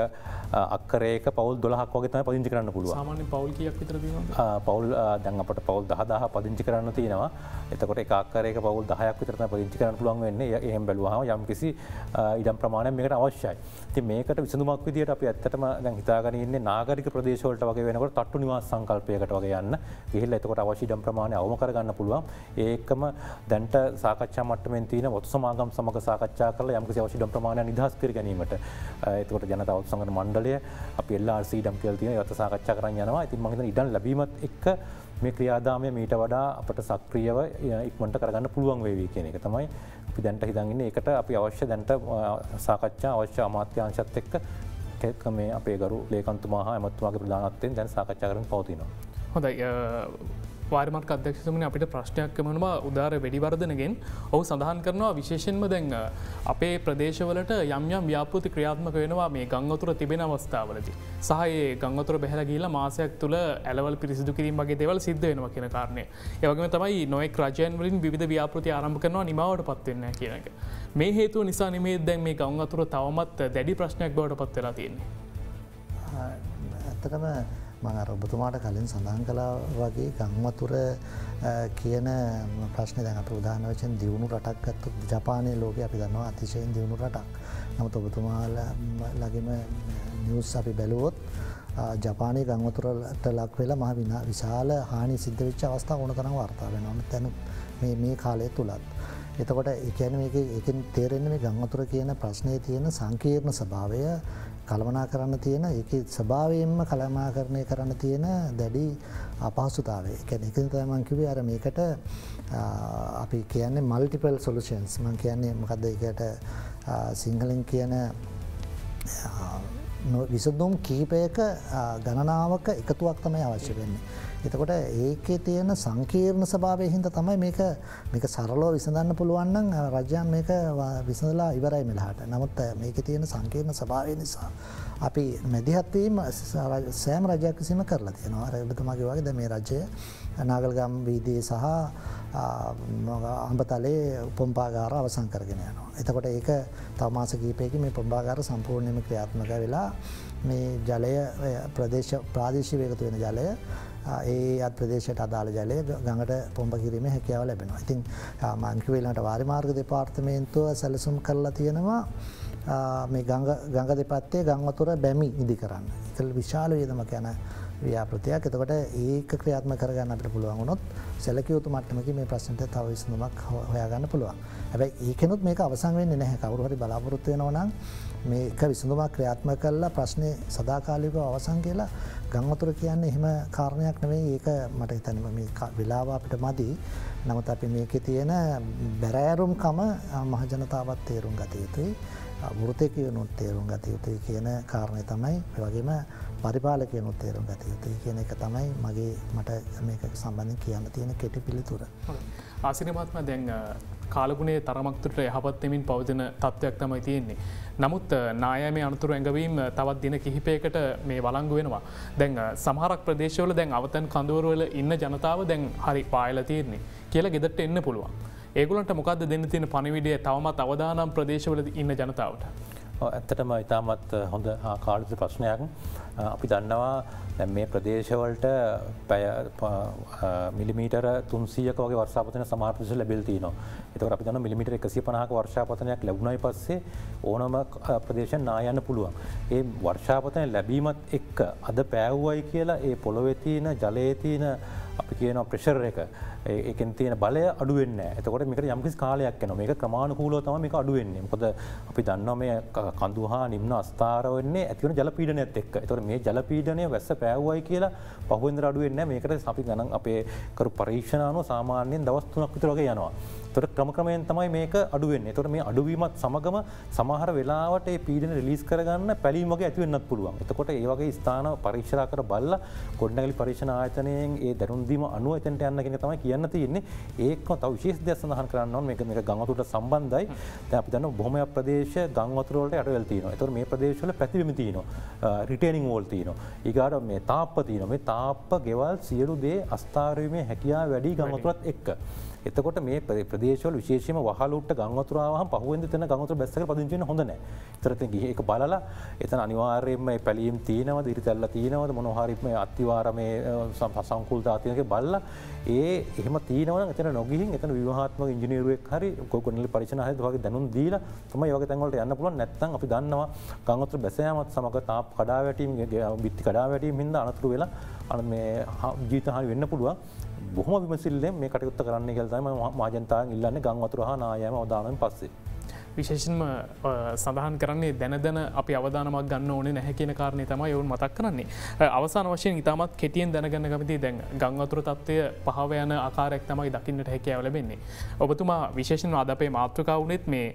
අක්කරයක පවුල් 12ක් වගේ තමයි පදිංචි කරන්න පුළුවන්. සාමාන්‍යයෙන් පවුල් කීයක් විතර තියෙනවද? පවුල් දැන් අපිට පවුල් 10000 පදිංචි කරන්න තියෙනවා. එතකොට එක අක්කරයක පවුල් 10ක් විතර තමයි පදිංචි කරන්න පුළුවන් වෙන්නේ. එහෙම බැලුවාම යම්කිසි ඉඩම් ප්‍රමාණයක් මේකට අවශ්‍යයි. ඉතින් මේකට විසඳුමක් විදියට අපි ඇත්තටම දැන් හිතාගෙන ඉන්නේ නාගරික ප්‍රදේශ වලට වගේ වෙනකොට තට්ටු නිවාස සංකල්පයකට වගේ යන්න. ගිහිල්ලා එතකොට අවශ්‍ය ඉඩම් ප්‍රමාණය අවම කරගන්න පුළුවන්. ඒකම දැන්ට සාකච්ඡා මට්ටමින් තියෙන වතු සමාගම් සමග සාකච්ඡා කරලා යම්කිසි අවශ්‍ය ඉඩම් ප්‍රමාණයක් නිදහස් කර ගැනීමට එතකොට ජනතා වතු සංගঠন මණ්ඩලය අපි LRC ඉඩම් කියලා තියෙන ඒවත් සාකච්ඡා කරන් යනවා. ඉතින් මම හිතන්නේ ඉඩම් ලැබීමත් එක්ක මේ ක්‍රියාදාමය මීට වඩා අපට සක්‍රියව ඉක්මනට කරගන්න පුළුවන් වේවි කියන එක තමයි අපි දැන්ට හිතන් ඉන්නේ. ඒකට අපි අවශ්‍ය දැන්ට සාකච්ඡා අවශ්‍ය අමාත්‍යාංශත් එක්ක මේ අපේ ගරු ලේකම්තුමා හා ඇමතුමාගේ ප්‍රධානත්වයෙන් දැන් සාකච්ඡා කරමින් පවතිනවා. හොඳයි. වාරිමාර්ක අධ්‍යක්ෂතුමනි අපිට ප්‍රශ්නයක් කමනවා උදාර වැඩිවර්ධනගෙන් ඔහු සඳහන් කරනවා විශේෂෙන්ම දැන් අපේ ප්‍රදේශවලට යම් ව්‍යාපෘති ක්‍රියාත්මක වෙනවා මේ ගංගතුර තිබෙන අවස්ථාවලදී. සහයේ ගංගතුර බැහල ගීලා මාසයක් තුළ ඇලවල් පිරිසිදු කිරීම වගේ දේවල් සිද්ධ වෙනවා කියන කාරණය. ඒ වගේම තමයි නොයෙක් රජයන් වලින් විවිධ ව්‍යාපෘති ආරම්භ කරනවා නිමාවට පත් වෙන්නේ කියන එක. මේ හේතුව නිසා නෙමේ දැන් මේ ගංගතුර තවමත් දැඩි ප්‍රශ්නයක් බවට පත් වෙලා තියෙන්නේ. ඇත්තටම මම ඔබතුමාට කලින් සඳහන් කළා වගේ ගංවතුර කියන ප්‍රශ්නේ දැන් අපි උදාහරණ වශයෙන් දියුණු රටක් ගත්තොත් ජපානයේ ලෝකයේ අපි දන්නවා අතිශයින් දියුණු රටක්. නමුත් ඔබතුමාලගේම නිවුස් අපි බැලුවොත් ජපානයේ ගංවතුරට ලක් වෙලා මහ විශාල හානි සිද්ධ වෙච්ච අවස්ථා ඕන තරම් වාර්තා වෙනවා. මේ කාලය තුලත්. එතකොට ඒ කියන්නේ මේකෙන් තේරෙන්නේ මේ ගංවතුර කියන ප්‍රශ්නේ තියෙන සංකීර්ණ ස්වභාවය කළමනා කරන්න තියෙන ඒකේ ස්වභාවයෙන්ම කළමනාකරණය කරන්න තියෙන දැඩි අපහසුතාවය. ඒ කියන්නේ ඒකෙන් තමයි මම කිව්වේ අර මේකට අපි කියන්නේ මල්ටිපල් සොලියුෂන්ස්. මම කියන්නේ මොකද්ද ඒකට සිංහලෙන් කියන විසඳුම් කීපයක ගණනාවක එකතුවක් තමයි අවශ්‍ය වෙන්නේ. එතකොට ඒකේ තියෙන සංකීර්ණ ස්වභාවය හින්දා තමයි මේක සරලව විසඳන්න පුළුවන් නම් රජයන් මේක විසඳලා ඉවරයි මෙලහට. නමුත් මේකේ තියෙන සංකීර්ණ ස්වභාවය නිසා අපි මැදිහත් වීම සෑම රජයක් විසීම කරලා තියෙනවා. අර ඔබතුමාගේ වගේ දැන් මේ රජය නාගල්ගම් වීදියේ සහ අඹතලේ පොම්පාගාර අවසන් කරගෙන යනවා. එතකොට ඒක තව මාස කිහිපයකින් මේ පොම්පාගාර සම්පූර්ණයෙන්ම ක්‍රියාත්මක වෙලා මේ ජලය ප්‍රාදේශීය වේගතු වෙන ජලය ඒ අත් ප්‍රදේශයට අදාළ ජලය ගඟට පොම්ප කිරීමේ හැකියාව ලැබෙනවා. ඉතින් මම කිව්වලට වාරිමාර්ග දෙපාර්තමේන්තුව සැලසුම් කරලා තියෙනවා මේ ගඟ දෙපැත්තේ ගංවතුර බැමි ඉදි කරන්න. ඒක විශාල වේදමක් යන ව්‍යාපෘතියක්. එතකොට ඒක ක්‍රියාත්මක කරගන්න අපිට පුළුවන් වුණොත් සැලකිය යුතු මට්ටමකින් මේ ප්‍රශ්නට තව විසඳුමක් හොයාගන්න පුළුවන්. හැබැයි ඒකෙනුත් මේක අවසන් වෙන්නේ නැහැ. කවුරු හරි බලාපොරොත්තු වෙනවා නම් මේක විසඳුමක් ක්‍රියාත්මක කරලා ප්‍රශ්නේ සදාකාලිකව අවසන් කියලා ගංවතුර කියන්නේ එහෙම කාරණයක් නෙවෙයි. ඒක මට හිතෙනවා මේ වෙලාව අපිට මදි. නමුත් අපි මේකේ තියෙන බැරෑරුම්කම මහ ජනතාවත් තේරුම් ගත යුතුයි. වෘතකයනුත් තේරුම් ගත යුතුයි කියන කාරණය තමයි. ඒ වගේම පරිපාලකයනුත් තේරුම් ගත යුතුයි කියන එක තමයි මට මේක සම්බන්ධයෙන් කියන්න තියෙන කෙටි පිළිතුර. ආසිරි මහත්මයා දැන් කාලගුණයේ තරමක් දුරට යහපත් වෙමින් පවතින තත්ත්වයක් තමයි තියෙන්නේ. නමුත් නායමේ අනතුරු ඇඟවීම තවත් දින කිහිපයකට මේ වළංගු වෙනවා. දැන් සමහරක් ප්‍රදේශවල දැන් අවතන් කඳවුරවල ඉන්න ජනතාව දැන් හරි පායලා තියෙන්නේ කියලා ගෙදරට එන්න පුළුවන්. ඒගොල්ලන්ට මොකද්ද දෙන්න තියෙන පණිවිඩය තවමත් අවදානම් ප්‍රදේශවල ඉන්න ජනතාවට? ඇත්තටම ඉතාමත් හොඳ කාලිත ප්‍රශ්නයක්. අපි දන්නවා මේ ප්‍රදේශවලට මිලිමීටර 300ක වගේ වර්ෂාපතන සමහර ප්‍රදේශ ලැබෙලා තියෙනවා. ඒතකොට අපි දන්නවා මිලිමීටර 150ක වර්ෂාපතනයක් ලැබුණායි පස්සේ ඕනම ප්‍රදේශයක් නා යන්න පුළුවන්. ඒ වර්ෂාපතන ලැබීමත් එක්ක අද පෑවුවයි කියලා ඒ පොළොවේ තියෙන ජලයේ තියෙන අපි කියන ප්‍රෙෂර් එක ඒකෙන් තියෙන බලය අඩු වෙන්නේ නැහැ. එතකොට මේකට යම්කිසි කාලයක් යනවා. මේක ක්‍රමානුකූලව තමයි මේක අඩු වෙන්නේ. මොකද අපි දන්නවා මේ කඳු හා නිම්න අස්ථාර වෙන්නේ ඇති වෙන ජල පීඩනයත් එක්ක. එතකොට මේ ජල පීඩනය වැස්ස පෑවුවයි කියලා පහුවෙන්දර අඩු වෙන්නේ නැහැ. මේකට අපි ගණන් අපේ කරු පරීක්ෂණ අනුව සාමාන්‍යයෙන් දවස් 3ක් විතර වගේ යනවා. එතකොට ක්‍රමක්‍රමයෙන් තමයි මේක අඩු වෙන්නේ. එතකොට මේ අඩුවීමත් සමගම සමහර වෙලාවට මේ පීඩන රිලීස් කරගන්න පැලීම් වගේ ඇති වෙන්නත් පුළුවන්. එතකොට ඒ වගේ ස්ථාන පරීක්ෂා කර බලලා ගොඩනැගිලි පරීක්ෂණ ආයතනයෙන් ඒ දැනුම් දීම අනුව එතනට යන්න කියන තමයි කියන්න තියෙන්නේ. ඒකම තව විශේෂ දෙයක් සඳහන් කරන්න ඕන මේක ගංවතුරට සම්බන්ධයි. දැන් අපි දන්නවා බොහොමයක් ප්‍රදේශ ගංවතුර වලට යටවෙල් තියෙනවා. ඒතකොට මේ ප්‍රදේශවල පැතිරිම තියෙනවා. රිටේනින් වෝල් තියෙනවා. ඊගාට මේ තාප්ප තියෙනවා. මේ තාප්ප ගෙවල් සියලු දේ අස්ථාරවීමේ හැකියාව වැඩි ගංවතුරත් එක්ක. එතකොට මේ ප්‍රදේශවල විශේෂයෙන්ම වහලුට්ට ගංවතුර ආවහම පහුවෙන්ද තන ගංවතුර බැස්සකට පදිංචි වෙන්න හොඳ නැහැ. ඒතර එතන ගිහින් ඒක බලලා එතන අනිවාර්යයෙන්ම මේ පැලියම් තියෙනවද ඉරිතැල්ල තියෙනවද මොනවා හරි මේ අත්තිවාරමේ සංකුල්තා තියෙනක බලලා එහෙම තියෙනවා නම් එතන නොගිහින් එතන විවාහාත්මක ඉංජිනේරුවෙක් හරි කොගොනලි පරීක්ෂණ හරි වගේ දැනුම් දීලා තමයි මේ වගේ තැන් වලට යන්න පුළුවන්. නැත්නම් අපි දන්නවා ගංවතුර බැස යාමත් සමග තාප් කඩා වැටීම් බිත්ති කඩා වැටීම් හින්දා අනතුරු වෙලා මේ ජීවිත හානි වෙන්න පුළුවන්. බොහොම විමසිල්ලෙන් මේ කටයුත්ත කරන්න කියලා තමයි මහජනතාවෙන් ඉල්ලන්නේ ගංවතුර හා නායෑම අවදානයෙන් පස්සේ. විශේෂයෙන්ම සඳහන් කරන්නේ දැන අපි අවදානමක් ගන්න ඕනේ නැහැ කියන කාරණේ තමයි ඔවුන් මතක් කරන්නේ. අවසාන වශයෙන් ඉතාමත් කෙටියෙන් දැනගන්න කැමතියි දැන් ගංවතුර තත්ත්වය පහව යන ආකාරයක් තමයි දකින්නට හැකියාව ලැබෙන්නේ. ඔබතුමා විශේෂයෙන්ම අද අපේ මාතෘකාව වුණෙත් මේ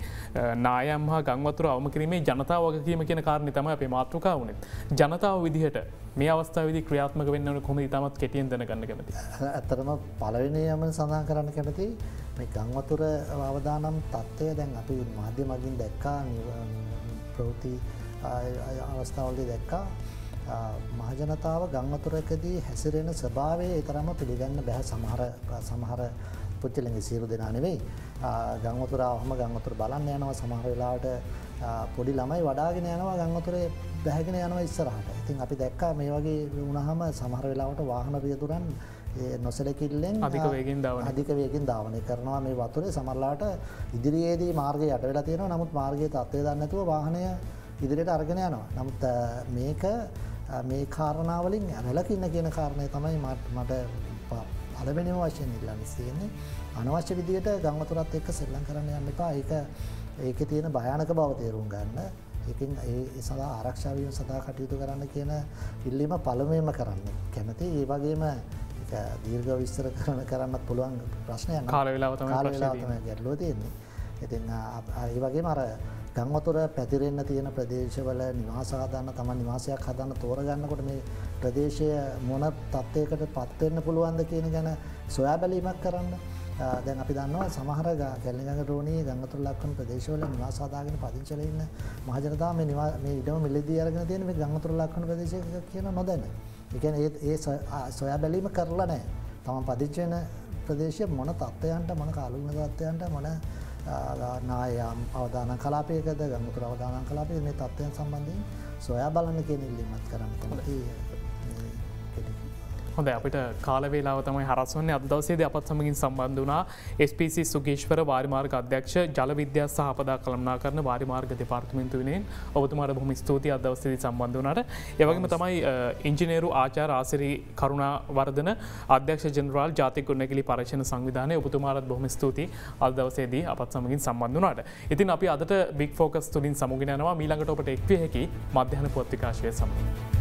නායම් හා ගංවතුර අවම කිරීමේ ජනතාව වගකීම කියන කාරණේ තමයි අපේ මාතෘකාව වුණෙත්. ජනතාව විදිහට මේ අවස්ථාවේදී ක්‍රියාත්මක වෙන්න ඕන කොහොමද ඉතාමත් කෙටියෙන් දැනගන්න කැමතියි. ඇත්තටම පළවෙනියම සඳහන් කරන්න කැමති මේ ගංවතුර අවදානම් තත්ත්වය දැන් අපි මාධ්‍ය මගින් දැක්කා ප්‍රවෘත්ති අවස්ථාවලදී දැක්කා මහජනතාව ගංවතුරකදී හැසිරෙන ස්වභාවය ඒ තරම්ම පිළිගන්න බැහැ සමහර පුච්චලගේ සියලු දෙනා නෙවෙයි. ගංවතුර අවම ගංවතුර බලන්න යනවා සමහර වෙලාවට පොඩි ළමයි වඩාගෙන යනවා ගංවතුරේ බැහැගෙන යනවා ඉස්සරහට. ඉතින් අපි දැක්කා මේ වගේ වුණාම සමහර වෙලාවට වාහන රියදුරන් නොසලකිල්ලෙන් අධික වේගෙන් ධාවනය කරනවා මේ වතුරේ සමහරලාට ඉදිරියේදී මාර්ගය යට වෙලා තියෙනවා. නමුත් මාර්ගයේ තත්ත්වය දන්නේ නැතුව වාහනය ඉදිරියට අරගෙන යනවා. නමුත් මේක මේ කාරණාවලින් වැළකින්න කියන කාරණය තමයි මට පළවෙනිම වශයෙන් ඉල්ලන්න තියෙන්නේ. අනවශ්‍ය විදියට ගංවතුරත් එක්ක සෙල්ලම් කරන්න යන්න එපා. ඒකේ තියෙන භයානක බව තේරුම් ගන්න. ඒකෙන් ඒ සඳහා ආරක්ෂා වීම සඳහා කටයුතු කරන්න කියන ඉල්ලීම පළමුවෙන්ම කරන්න කැමතියි. ඒ වගේම දීර්ඝ විස්තර කරන්නත් පුළුවන් ප්‍රශ්නයක්. කාල වේලාව තමයි ගැටලුව තියෙන්නේ. ඉතින් ඒ වගේම අර ගංවතුර පැතිරෙන්න තියෙන ප්‍රදේශවල නිවාස හදන්න තමන් නිවාසයක් හදන්න තෝරගන්නකොට මේ ප්‍රදේශය මොන තත්ත්වයකට පත් වෙන්න පුළුවන්ද කියන ගැන සොයා බැලීමක් කරන්න. දැන් අපි දන්නවා සමහර කැලණිගඟ රෝණී ගංවතුර ලක්වන ප්‍රදේශවල නිවාස හදාගෙන පදිංචි වෙලා ඉන්න මහජනතාව මේ ඉඩම මිලදී අරගෙන තියෙන මේ ගංවතුර ලක්වන ප්‍රදේශයක කියන නොදැන. ඒ කියන්නේ ඒ සොයා බැලීම කරලා නැහැ. තමන් පදිංචි වෙන ප්‍රදේශය මොන තත්ත්වයන්ට මොන කාලුණ තත්ත්වයන්ට මොන නායම් අවදාන කලාපයකද ගංවතුර අවදාන කලාපයේ මේ තත්ත්වයන් සම්බන්ධයෙන් සොයා බලන්න කියන ඉල්ලීමක් කරන්න කැමතියි. හොඳ අපිට කාලවේලාව තමයි හරස්වන්නේ අද දවසේදී අපත් සමගින් සම්බන්ධ වුණා SPC සුගේශ්වර වාරිමාර්ග අධ්‍යක්ෂ ජල විද්‍යා සහ අපදා කළමනාකරණ වාරිමාර්ග දෙපාර්තමේන්තුවෙන් ඔබතුමාට බොහොම ස්තුතියි අද දවසේදී සම්බන්ධ වුණාට. ඒ වගේම තමයි ඉංජිනේරු ආචාර්ය ආසිරි කරුණාවර්ධන අධ්‍යක්ෂ ජෙනරාල් ජාතික ගොඩනැගිලි පරීක්ෂණ සංවිධානය ඔබතුමාට බොහොම ස්තුතියි අද දවසේදී අපත් සමගින් සම්බන්ධ වුණාට. ඉතින් අපි අදට බිග් ෆෝකස් තුලින් සමුගෙන යනවා. ඊළඟට ඔබට එක්විය හැකි මධ්‍යහන පුවත් විකාශය සමගින්.